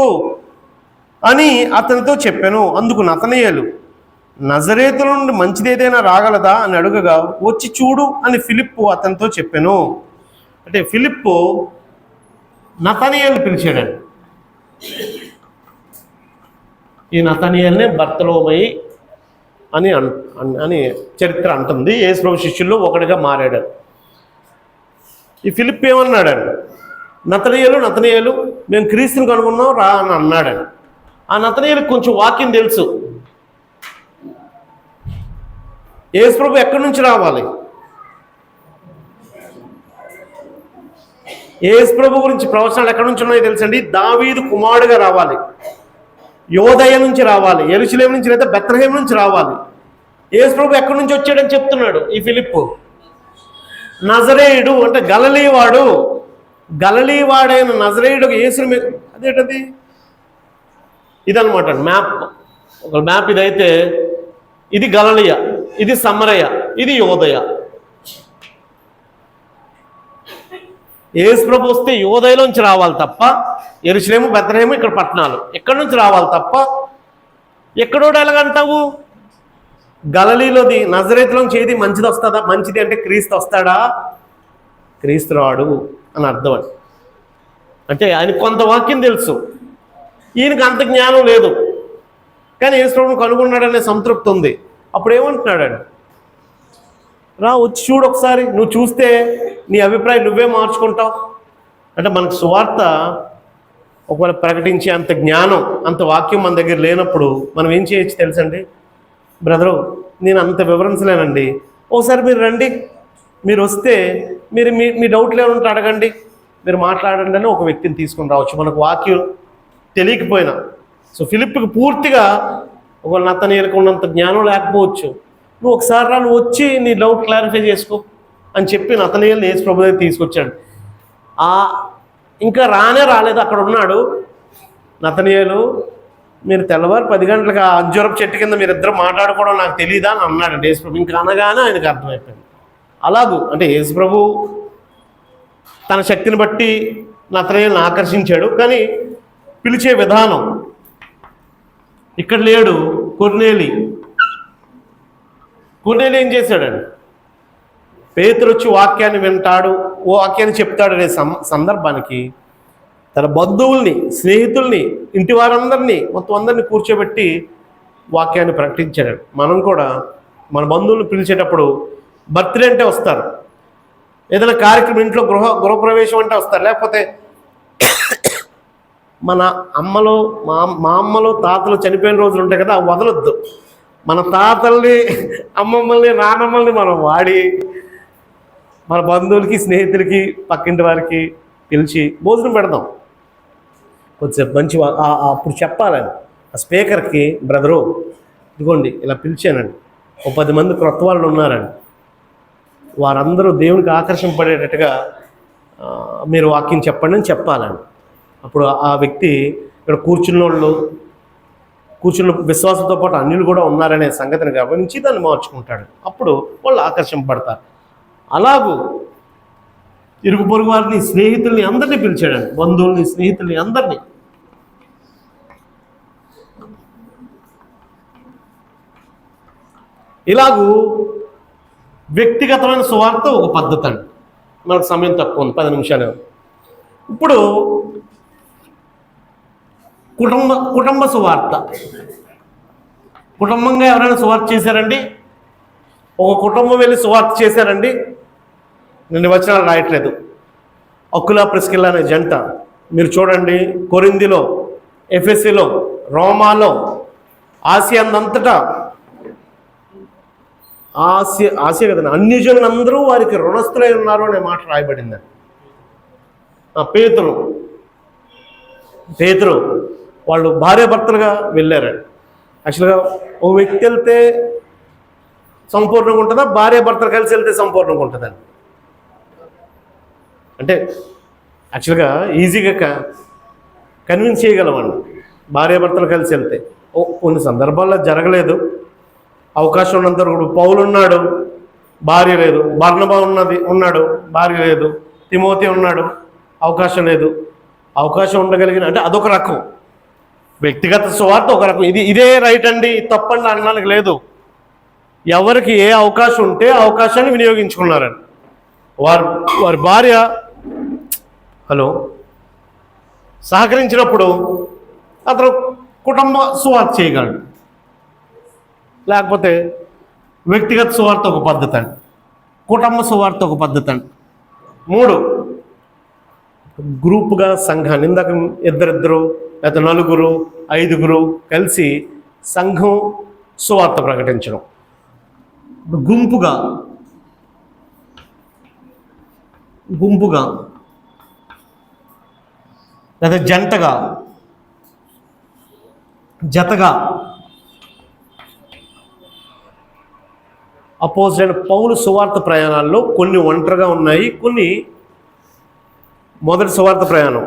అని అతనితో చెప్పాను. అందుకు నతనయేలు, నజరేతు నుండి మంచిది ఏదైనా రాగలదా అని అడుగగా, వచ్చి చూడు అని ఫిలిప్పు అతనితో చెప్పాను. అంటే ఫిలిప్పు నతనయేలు పిలిచాడండి. ఈ నతనయేలునే బర్తలోమయి అని చరిత్ర అంటుంది. యేసు శిష్యుల్లో ఒకటిగా మారాడు. ఈ ఫిలిప్ ఏమన్నాడండి, నతనయేలు మేము క్రీస్తుని కనుగొన్నాం రా అని అన్నాడండి. ఆ నతనయేలుకి కొంచెం వాక్యం తెలుసు. యేసు ప్రభు ఎక్కడి నుంచి రావాలి, యేసు ప్రభు గురించి ప్రవచనాలు ఎక్కడి నుంచి ఉన్నాయో తెలుసండి. దావీదు కుమారుడుగా రావాలి, యోదయ నుంచి రావాలి, యెరూషలేము నుంచి లేదా బెత్లెహేం నుంచి రావాలి. యేసు ప్రభు ఎక్కడి నుంచి వచ్చాడని చెప్తున్నాడు ఈ ఫిలిప్పు. నజరేయుడు అంటే గలిలయవాడైన నజరేయుడు యేసుని మీద, అదేంటది ఇదనమాట మ్యాప్. ఒక మ్యాప్ ఇదైతే, ఇది గలిలయ, ఇది సమరయ, ఇది యోదయ. యేసు ప్రభు వస్తే యోదయలోంచి రావాలి తప్ప, యెరూషలేము బెత్లెహేము ఇక్కడ పట్టణాలు ఎక్కడి నుంచి రావాలి తప్ప, ఎక్కడోడు ఎలాగంటావు? గలిలయలోది నజరేతులోంచి ఏది మంచిది వస్తుందా? మంచిది అంటే క్రీస్తు వస్తాడా? క్రీస్తు రాడు అని అర్థం అండి. అంటే ఆయనకు కొంత వాక్యం తెలుసు, ఈయనకి అంత జ్ఞానం లేదు, కానీ యేసు ప్రభువును కనుగొన్నాడనే సంతృప్తి ఉంది. అప్పుడు ఏమంటున్నాడండి, రా వచ్చి చూడు ఒకసారి, నువ్వు చూస్తే నీ అభిప్రాయం నువ్వే మార్చుకుంటావు. అంటే మనకు సువార్త ఒకవేళ ప్రకటించే అంత జ్ఞానం, అంత వాక్యం మన దగ్గర లేనప్పుడు మనం ఏం చేయొచ్చు తెలుసండి? బ్రదరు, నేను అంత వివరించలేనండి, ఒకసారి మీరు రండి, మీరు వస్తే మీరు మీ డౌట్లు ఏమంటే అడగండి, మీరు మాట్లాడండి అని ఒక వ్యక్తిని తీసుకుని రావచ్చు మనకు వాక్యం తెలియకపోయినా. సో ఫిలిప్కి పూర్తిగా ఒక నతనయేలుకు ఉన్నంత జ్ఞానం లేకపోవచ్చు. నువ్వు ఒకసారి రా, నువ్వు వచ్చి నీ డౌట్ క్లారిఫై చేసుకో అని చెప్పి నతనయేలుని యేసు ప్రభు దగ్గరికి తీసుకొచ్చాడు. ఇంకా రాలేదు, అక్కడ ఉన్నాడు. నతనయేలు, మీరు తెల్లవారు 10 గంటలకు ఆ అంజూరపు చెట్టు కింద మీరిద్దరు మాట్లాడుకోవడం నాకు తెలియదా అని అన్నాడు యేసు ప్రభు. ఇంకా అనగానే ఆయనకు అర్థమైపోయింది. అలాగూ అంటే యేసు ప్రభు తన శక్తిని బట్టి నతనయేలుని ఆకర్షించాడు, కానీ పిలిచే విధానం ఇక్కడ లేడు. కొర్నేలి ఏం చేశాడండి? పేతురు వచ్చి వాక్యాన్ని వింటాడు, వాక్యాన్ని చెప్తాడు అనే సందర్భానికి తన బంధువుల్ని, స్నేహితుల్ని, ఇంటి వారందరినీ, మొత్తం అందరినీ కూర్చోబెట్టి వాక్యాన్ని ప్రకటించాడు. మనం కూడా మన బంధువులను పిలిచేటప్పుడు బర్త్డే అంటే వస్తారు, ఏదైనా కార్యక్రమం ఇంట్లో గృహప్రవేశం అంటే వస్తారు, లేకపోతే మన అమ్మలో మా అమ్మలో తాతలు చనిపోయిన రోజులు ఉంటాయి కదా, అవి వదలొద్దు. మన తాతల్ని, అమ్మమ్మల్ని, నానమ్మల్ని మనం వాడి మన బంధువులకి, స్నేహితులకి, పక్కింటి వారికి పిలిచి భోజనం పెడదాం. కొద్దిసేపు మంచి అప్పుడు చెప్పాలని ఆ స్పీకర్కి, బ్రదరు ఇదిగోండి ఇలా పిలిచానండి, 10 మంది క్రొత్త వాళ్ళు ఉన్నారండి, వారందరూ దేవునికి ఆకర్షింపడేటట్టుగా మీరు వాక్యం చెప్పండి అని చెప్పాలని. అప్పుడు ఆ వ్యక్తి ఇక్కడ కూర్చున్న విశ్వాసంతో పాటు అన్యులు కూడా ఉన్నారనే సంగతిని గమనించి దాన్ని మార్చుకుంటాడు. అప్పుడు వాళ్ళు ఆకర్షింపబడతారు. అలాగూ ఇరుగు పొరుగు వారిని, స్నేహితుల్ని అందరినీ పిలిచాడండి, బంధువుల్ని, స్నేహితుల్ని అందరినీ. ఇలాగూ వ్యక్తిగతమైన సువార్త ఒక పద్ధతి అండి. మనకు సమయం తక్కువ ఉంది, 10 నిమిషాలు. ఇప్పుడు కుటుంబ సువార్త. కుటుంబంగా ఎవరైనా సువార్త చేశారండి? ఒక కుటుంబం వెళ్ళి సువార్త చేశారండి? నేను వచనాలు రాయట్లేదు. అకులా ప్రిస్కిల్లా అనే జంట మీరు చూడండి, కొరింథీలో, ఎఫెసీలో, రోమాలో ఆసియా అంతటా ఆసియా కదండి, అన్యజనులందరూ వారికి రుణస్థులై ఉన్నారు అనే మాట రాయబడిందండి. పేతురు వాళ్ళు భార్యాభర్తలుగా వెళ్ళారండి. యాక్చువల్గా ఓ వ్యక్తి వెళ్తే సంపూర్ణంగా ఉంటుందా, భార్యాభర్తలు కలిసి వెళ్తే సంపూర్ణంగా ఉంటుందండి? అంటే యాక్చువల్గా ఈజీగా కన్విన్స్ చేయగలమండి భార్యాభర్తలు కలిసి వెళ్తే. కొన్ని సందర్భాల్లో జరగలేదు, అవకాశం ఉన్నంత వరకు. పౌలు ఉన్నాడు, భార్య లేదు. బర్నబా ఉన్నాడు, భార్య లేదు. తిమోతి ఉన్నాడు, అవకాశం లేదు. అవకాశం ఉండగలిగిన అంటే అదొక రకం, వ్యక్తిగత సువార్త ఒక రకం. ఇదే రైట్ అండి, తప్పండి అనడానికి లేదు. ఎవరికి ఏ అవకాశం ఉంటే ఆ అవకాశాన్ని వినియోగించుకున్నారండి. వారి భార్య సహకరించినప్పుడు అతను కుటుంబ సువార్త చేయగలడు. లేకపోతే వ్యక్తిగత సువార్త ఒక పద్ధతి అండి, కుటుంబ సువార్త ఒక పద్ధతి అండి. 3 గ్రూపుగా సంఘాన్ని, ఇందాక ఇద్దరిద్దరు లేదా 4, 5 కలిసి సంఘం సువార్త ప్రకటించడం. గుంపుగా లేదా జతగా అపోజిట్ పౌలు సువార్త ప్రయాణాల్లో కొన్ని ఒంటరిగా ఉన్నాయి, కొన్ని మొదటి సువార్త ప్రయాణం,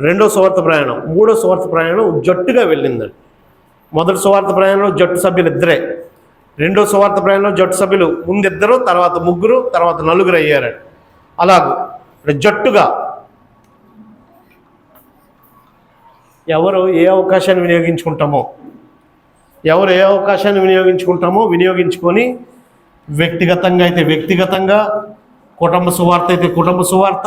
రెండో సువార్త ప్రయాణం, మూడో సువార్త ప్రయాణం జట్టుగా వెళ్ళిందండి. మొదటి సువార్త ప్రయాణంలో జట్టు సభ్యులు 2, రెండో సువార్త ప్రయాణంలో జట్టు సభ్యులు ముందు 2, తర్వాత 3, తర్వాత 4 అయ్యారండి. అలాగూ జట్టుగా ఎవరు ఏ అవకాశాన్ని వినియోగించుకొని వ్యక్తిగతంగా అయితే వ్యక్తిగతంగా, కుటుంబ సువార్త అయితే కుటుంబ సువార్త,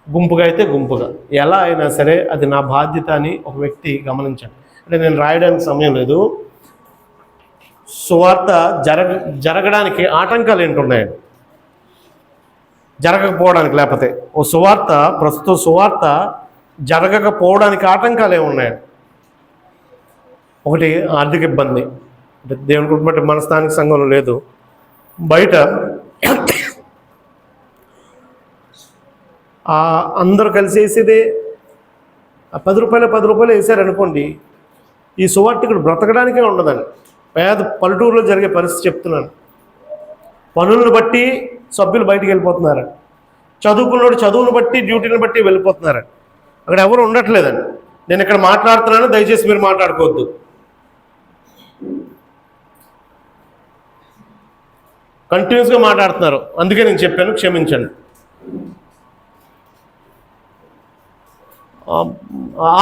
గుంపుగా అయితే గుంపుగా, ఎలా అయినా సరే అది నా బాధ్యత అని ఒక వ్యక్తి గమనించండి. అంటే నేను రాయడానికి సమయం లేదు. సువార్త జరగడానికి ఆటంకాలు ఏంటున్నాయండి, జరగకపోవడానికి, లేకపోతే ప్రస్తుత సువార్త జరగకపోవడానికి ఆటంకాలు ఏమున్నాయండి? ఒకటి ఆర్థిక ఇబ్బంది, అంటే దేవుని కుటుంబం బట్టి మన స్థానిక సంఘంలో లేదు, బయట అందరూ కలిసి వేసేదే 10 రూపాయలు వేసారనుకోండి, ఈ సువార్తికుడు బ్రతకడానికే ఉండదండి. పేద పల్లెటూరులో జరిగే పరిస్థితి చెప్తున్నాను. పనులను బట్టి సభ్యులు బయటికి వెళ్ళిపోతున్నారండి, చదువుకున్నోడు చదువును బట్టి డ్యూటీని బట్టి వెళ్ళిపోతున్నారండి. అక్కడ ఎవరు ఉండట్లేదండి. నేను ఇక్కడ మాట్లాడుతున్నాను, దయచేసి మీరు మాట్లాడుకోవద్దు. కంటిన్యూస్గా మాట్లాడుతున్నారు, అందుకే నేను చెప్పాను, క్షమించండి.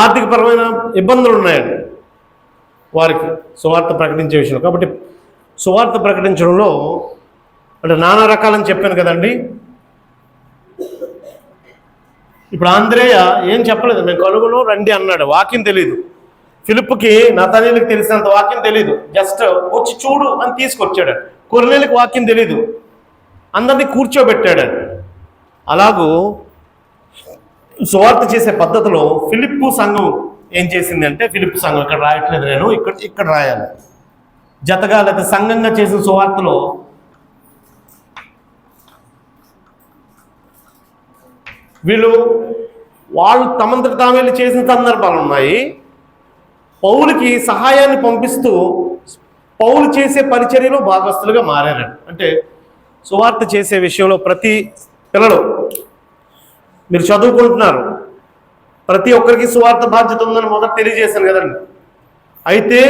ఆర్థికపరమైన ఇబ్బందులు ఉన్నాయండి వారికి సువార్త ప్రకటించే విషయంలో. కాబట్టి సువార్త ప్రకటించడంలో అంటే నానా రకాలని చెప్పాను కదండి. ఇప్పుడు ఆంద్రేయ ఏం చెప్పలేదు, మేము కలుగును రండి అన్నాడు, వాక్యం తెలీదు. ఫిలిప్పుకి నతనీయులకు తెలిసినంత వాక్యం తెలీదు, జస్ట్ వచ్చి చూడు అని తీసుకొచ్చాడు. కొర్నేలికి వాక్యం తెలీదు, అందరినీ కూర్చోబెట్టాడు. అలాగూ సువార్త చేసే పద్ధతిలో ఫిలిప్పు సంఘం ఏం చేసింది అంటే, ఫిలిప్పు సంఘం ఇక్కడ రాయట్లేదు, నేను ఇక్కడ రాయాలి. జతగా లేదా సంఘంగా చేసిన సువార్తలో వాళ్ళు తమంతట తాము వెళ్ళి చేసిన సందర్భాలు ఉన్నాయి. పౌలుకి సహాయాన్ని పంపిస్తూ పౌలు చేసే పరిచర్యలో భాగస్తులుగా మారారండి. అంటే సువార్త చేసే విషయంలో ప్రతి పిల్లలు మీరు చదువుకుంటున్నారు, ప్రతి ఒక్కరికి సువార్త బాధ్యత ఉందని మొదట తెలియజేశాను కదండి. అయితే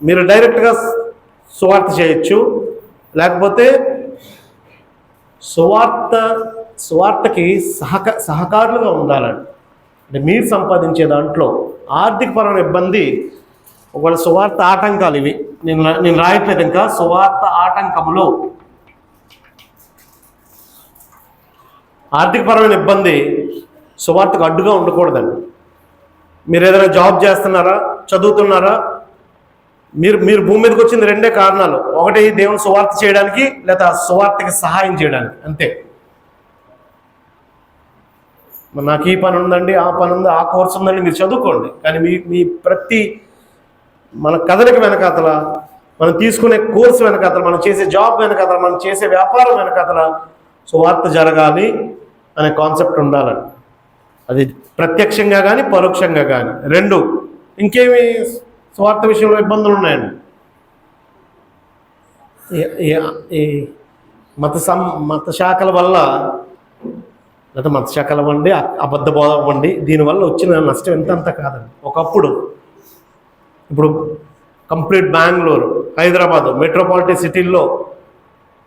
మీరు డైరెక్ట్గా సువార్త చేయొచ్చు, లేకపోతే సువార్తకి సహకారులుగా ఉండాలండి. అంటే మీరు సంపాదించే దాంట్లో ఆర్థికపరమైన ఇబ్బంది, ఒకవేళ సువార్త ఆటంకాలు ఇవి నేను రాయట్లేదు ఇంకా. సువార్త ఆటంకములు, ఆర్థికపరమైన ఇబ్బంది సువార్తకు అడ్డుగా ఉండకూడదండి. మీరు ఏదైనా జాబ్ చేస్తున్నారా, చదువుతున్నారా, మీరు భూమి మీదకి వచ్చింది 2 కారణాలు. ఒకటి దేవుని సువార్త చేయడానికి, లేదా సువార్తకి సహాయం చేయడానికి, అంతే. నాకు ఈ పని ఉందండి, ఆ పని ఉంది, ఆ కోర్సు ఉందండి, మీరు చదువుకోండి. కానీ మీ మన కదలిక వెనకాతల, మనం తీసుకునే కోర్సు వెనకాతల, మనం చేసే జాబ్ వెనకాతల, మనం చేసే వ్యాపారం వెనకాతల సువార్త జరగాలి అనే కాన్సెప్ట్ ఉండాలని. అది ప్రత్యక్షంగా కానీ పరోక్షంగా కానీ రెండు. ఇంకేమి సువార్త విషయంలో ఇబ్బందులు ఉన్నాయండి? ఈ మత శాఖల వల్ల, లేదా మత శాఖల వండి అబద్ధ బోధ వండి దీనివల్ల వచ్చిన నష్టం ఎంతంత కాదండి. ఒకప్పుడు ఇప్పుడు కంప్లీట్ బెంగళూరు, హైదరాబాదు మెట్రోపాలిటన్ సిటీల్లో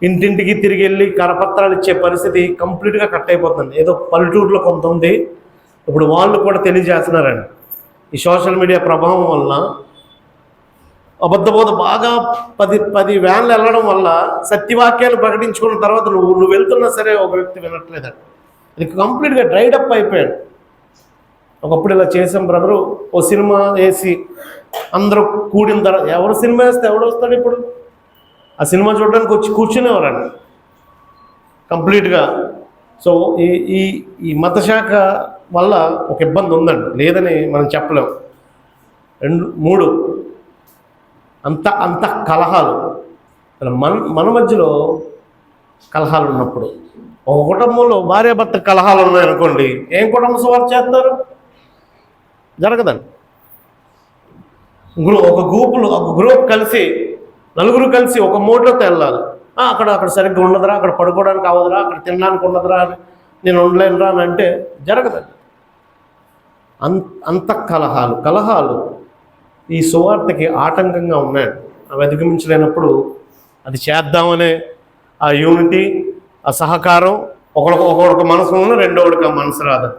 ఇంటింటికి తిరిగి వెళ్ళి కరపత్రాలు ఇచ్చే పరిస్థితి కంప్లీట్గా కట్ అయిపోతుంది. ఏదో పల్లెటూరులో కొంత ఉంది, ఇప్పుడు వాళ్ళు కూడా తెలియజేస్తున్నారండి. ఈ సోషల్ మీడియా ప్రభావం వల్ల అబద్ధబోధ బాగా 10 వ్యాన్లు వెళ్ళడం వల్ల సత్యవాక్యాలు ప్రకటించుకున్న తర్వాత నువ్వు వెళ్తున్నా సరే ఒక వ్యక్తి వినట్లేదండి. ఇది కంప్లీట్గా డ్రైడ్ అప్ అయిపోయాడు. ఒకప్పుడు ఇలా చేసాం బ్రదరు, ఓ సినిమా వేసి అందరూ కూడిన తర్వాత ఎవరు సినిమా వేస్తే ఎవడు వస్తాడు? ఇప్పుడు ఆ సినిమా చూడడానికి వచ్చి కూర్చునేవారండి కంప్లీట్గా. సో ఈ మత శాఖ వల్ల ఒక ఇబ్బంది ఉందండి, లేదని మనం చెప్పలేము. 3 అంత కలహాలు. మన మధ్యలో కలహాలు ఉన్నప్పుడు, ఒక కుటుంబంలో భార్యాభర్త కలహాలు ఉన్నాయనుకోండి, ఏం కుటుంబ సువార్త చేస్తారు? జరగదండి. ఒక గ్రూప్ కలిసి, నలుగురు కలిసి ఒక మోటోతో వెళ్ళాలి. అక్కడ సరిగ్గా ఉండదురా, అక్కడ పడుకోవడానికి అవ్వదురా, అక్కడ తినడానికి ఉండదురా, నేను ఉండలేనురా అని అంటే జరగదండి. అంత కలహాలు ఈ సువార్తకి ఆటంకంగా ఉన్నాయి. అవి అధిగమించలేనప్పుడు అది చేద్దామనే ఆ యూనిటీ, ఆ సహకారం ఒకడికి మనసు ఉన్న రెండోడికి ఆ మనసు రాదు.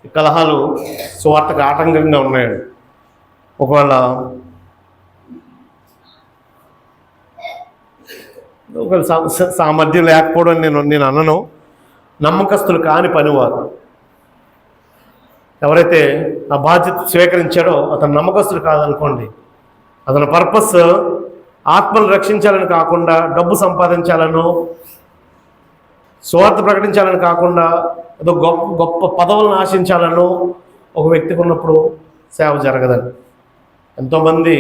ఈ కలహాలు సువార్తకు ఆటంకంగా ఉన్నాయండి. ఒకవేళ సామర్థ్యం లేకపోవడం నేను అన్నను. నమ్మకస్తులు కాని పనివారు, ఎవరైతే ఆ బాధ్యత స్వీకరించాడో అతను నమ్మకస్తుడు కాదనుకోండి. అతని పర్పస్ ఆత్మను రక్షించాలని కాకుండా, డబ్బు సంపాదించాలను, సువార్త ప్రకటించాలని కాకుండా, ఏదో గొప్ప పదవులను ఆశించాలను ఒక వ్యక్తికి ఉన్నప్పుడు సేవ జరగదండి. ఎంతోమంది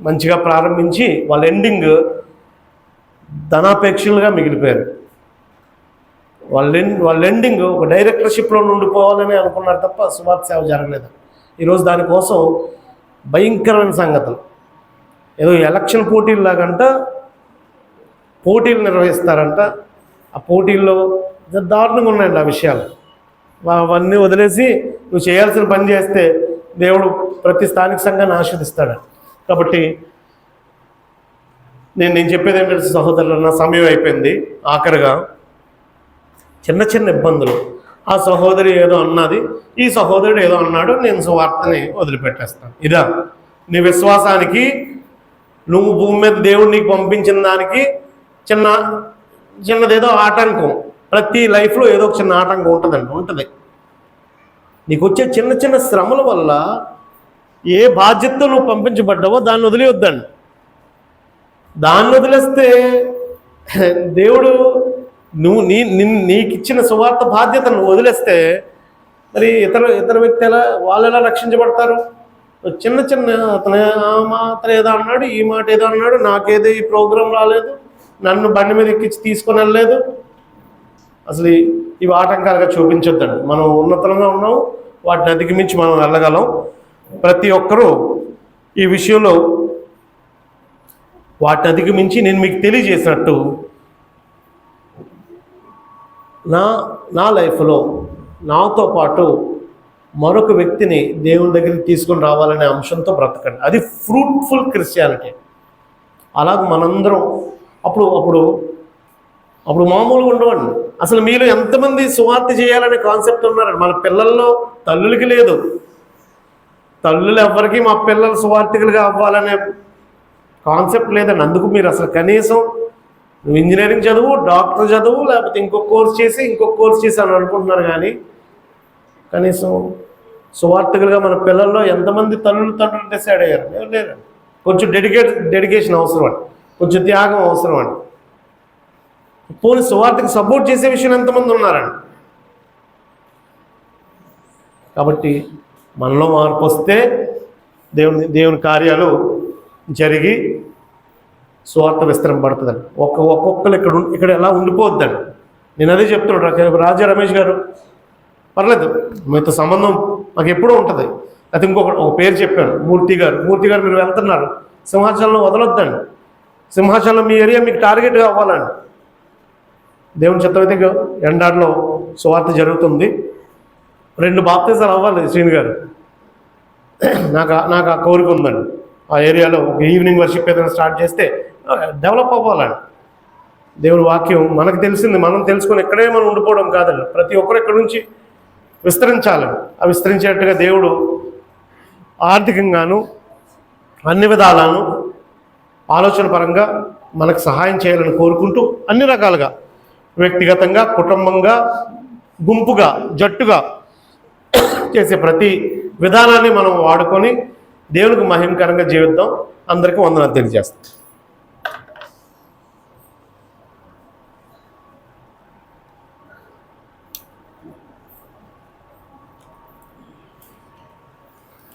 మంచిగా ప్రారంభించి వాళ్ళ ఎండింగ్ ధనాపేక్షలుగా మిగిలిపోయారు. వాళ్ళ ఎండింగ్ ఒక డైరెక్టర్షిప్లో ఉండిపోవాలని అనుకున్నారు తప్ప సువార్త సేవ జరగలేదు. ఈరోజు దానికోసం భయంకరమైన సంగతులు, ఏదో ఎలక్షన్ పోటీల్లాగంట పోటీలు నిర్వహిస్తారంట. ఆ పోటీల్లో దారుణంగా ఉన్నాయండి ఆ విషయాలు. అవన్నీ వదిలేసి నువ్వు చేయాల్సిన పని చేస్తే దేవుడు ప్రతి స్థానిక సంఘాన్ని ఆస్వాదిస్తాడు. కాబట్టి నేను చెప్పేది ఏంటంటే సహోదరులు, నా సమయం అయిపోయింది. ఆఖరిగా చిన్న ఇబ్బందులు, ఆ సహోదరి ఏదో అన్నది, ఈ సహోదరుడు ఏదో అన్నాడు, నేను సువార్తని వదిలిపెట్టేస్తాను. ఇదా నీ విశ్వాసానికి, నువ్వు భూమి మీద దేవుడు నీకు పంపించిన దానికి చిన్నదేదో ఆటంకం. ప్రతి లైఫ్లో ఏదో ఒక చిన్న ఆటంకం ఉంటుంది. నీకు వచ్చే చిన్న శ్రమల వల్ల ఏ బాధ్యతతో నువ్వు పంపించబడ్డావో దాన్ని వదిలేయొద్దండి. దాన్ని వదిలేస్తే దేవుడు నీకు ఇచ్చిన సువార్త బాధ్యతను వదిలేస్తే మరి ఇతర వ్యక్తి వాళ్ళు ఎలా రక్షించబడతారు? అతను ఏదో అన్నాడు, ఈ మాట ఏదో అన్నాడు, నాకేదో ఈ ప్రోగ్రాం రాలేదు, నన్ను బండి మీద ఎక్కించి తీసుకొని వెళ్ళలేదు. అసలు ఇవి ఆటంకాలుగా చూపించొద్దండి. మనం ఉన్నతంగా ఉన్నాం, వాటిని అధిగమించి మనం వెళ్ళగలం. ప్రతి ఒక్కరూ ఈ విషయంలో వాటిని అధిగమించి, నేను మీకు తెలియజేసినట్టు నా లైఫ్లో నాతో పాటు మరొక వ్యక్తిని దేవుని దగ్గరికి తీసుకొని రావాలనే అంశంతో బ్రతకండి. అది ఫ్రూట్ఫుల్ క్రిస్టియానిటీ. అలాగే మనందరం అప్పుడు మామూలుగా ఉండవండి. అసలు మీలో ఎంతమంది సువార్త చేయాలనే కాన్సెప్ట్ ఉన్నారండి? మన పిల్లల్లో తల్లులకి లేదు. తల్లులు ఎవరికి మా పిల్లలు సువార్థికులుగా అవ్వాలనే కాన్సెప్ట్ లేదండి. అందుకు మీరు అసలు కనీసం నువ్వు ఇంజనీరింగ్ చదువు, డాక్టర్ చదువు, లేకపోతే ఇంకొక కోర్స్ చేసి అని అనుకుంటున్నారు. కానీ కనీసం సువార్థికులుగా మన పిల్లల్లో ఎంతమంది తండ్రులు డిసైడ్ అయ్యారు? లేరండి. కొంచెం డెడికేషన్ అవసరం అండి, కొంచెం త్యాగం అవసరం అండి. పోనీ సువార్తకి సపోర్ట్ చేసే విషయం ఎంతమంది ఉన్నారండి? కాబట్టి మనలో మార్పు వస్తే దేవుని కార్యాలు జరిగి స్వార్థ విస్తరింపబడుతుందండి. ఒక్కొక్కరు ఇక్కడ ఎలా ఉండిపోద్దండి. నేను అదే చెప్తున్నాడు రాజా రమేష్ గారు, పర్లేదు మీతో సంబంధం మాకు ఎప్పుడూ ఉంటుంది. అయితే ఒక పేరు చెప్పాను, మూర్తి గారు మీరు వెళ్తున్నారు, సింహాచలంలో వదలొద్దండి. సింహాచలం మీ ఏరియా మీకు టార్గెట్గా అవ్వాలండి. దేవుని చిత్తమైతే ఎండాడలో సువార్త జరుగుతుంది. 2 బాప్తిజాలు అవ్వాలి శ్రీని గారు. నాకు ఆ కోరిక ఉందండి. ఆ ఏరియాలో ఒక ఈవినింగ్ వర్షిప్ ఏదైనా స్టార్ట్ చేస్తే డెవలప్ అవ్వాలండి. దేవుని వాక్యం మనకు తెలిసింది, మనం తెలుసుకొని ఇక్కడే మనం ఉండిపోవడం కాదండి. ప్రతి ఒక్కరు ఇక్కడి నుంచి విస్తరించాలండి. ఆ విస్తరించేట్టుగా దేవుడు ఆర్థికంగాను అన్ని విధాలను ఆలోచన పరంగా మనకు సహాయం చేయాలని కోరుకుంటూ అన్ని రకాలుగా వ్యక్తిగతంగా, కుటుంబంగా, గుంపుగా, జట్టుగా చేసే ప్రతి విధానాన్ని మనం వాడుకొని దేవునికి మహిమకరంగా జీవిద్దాం. అందరికీ వందనాలు తెలియజేస్తాం.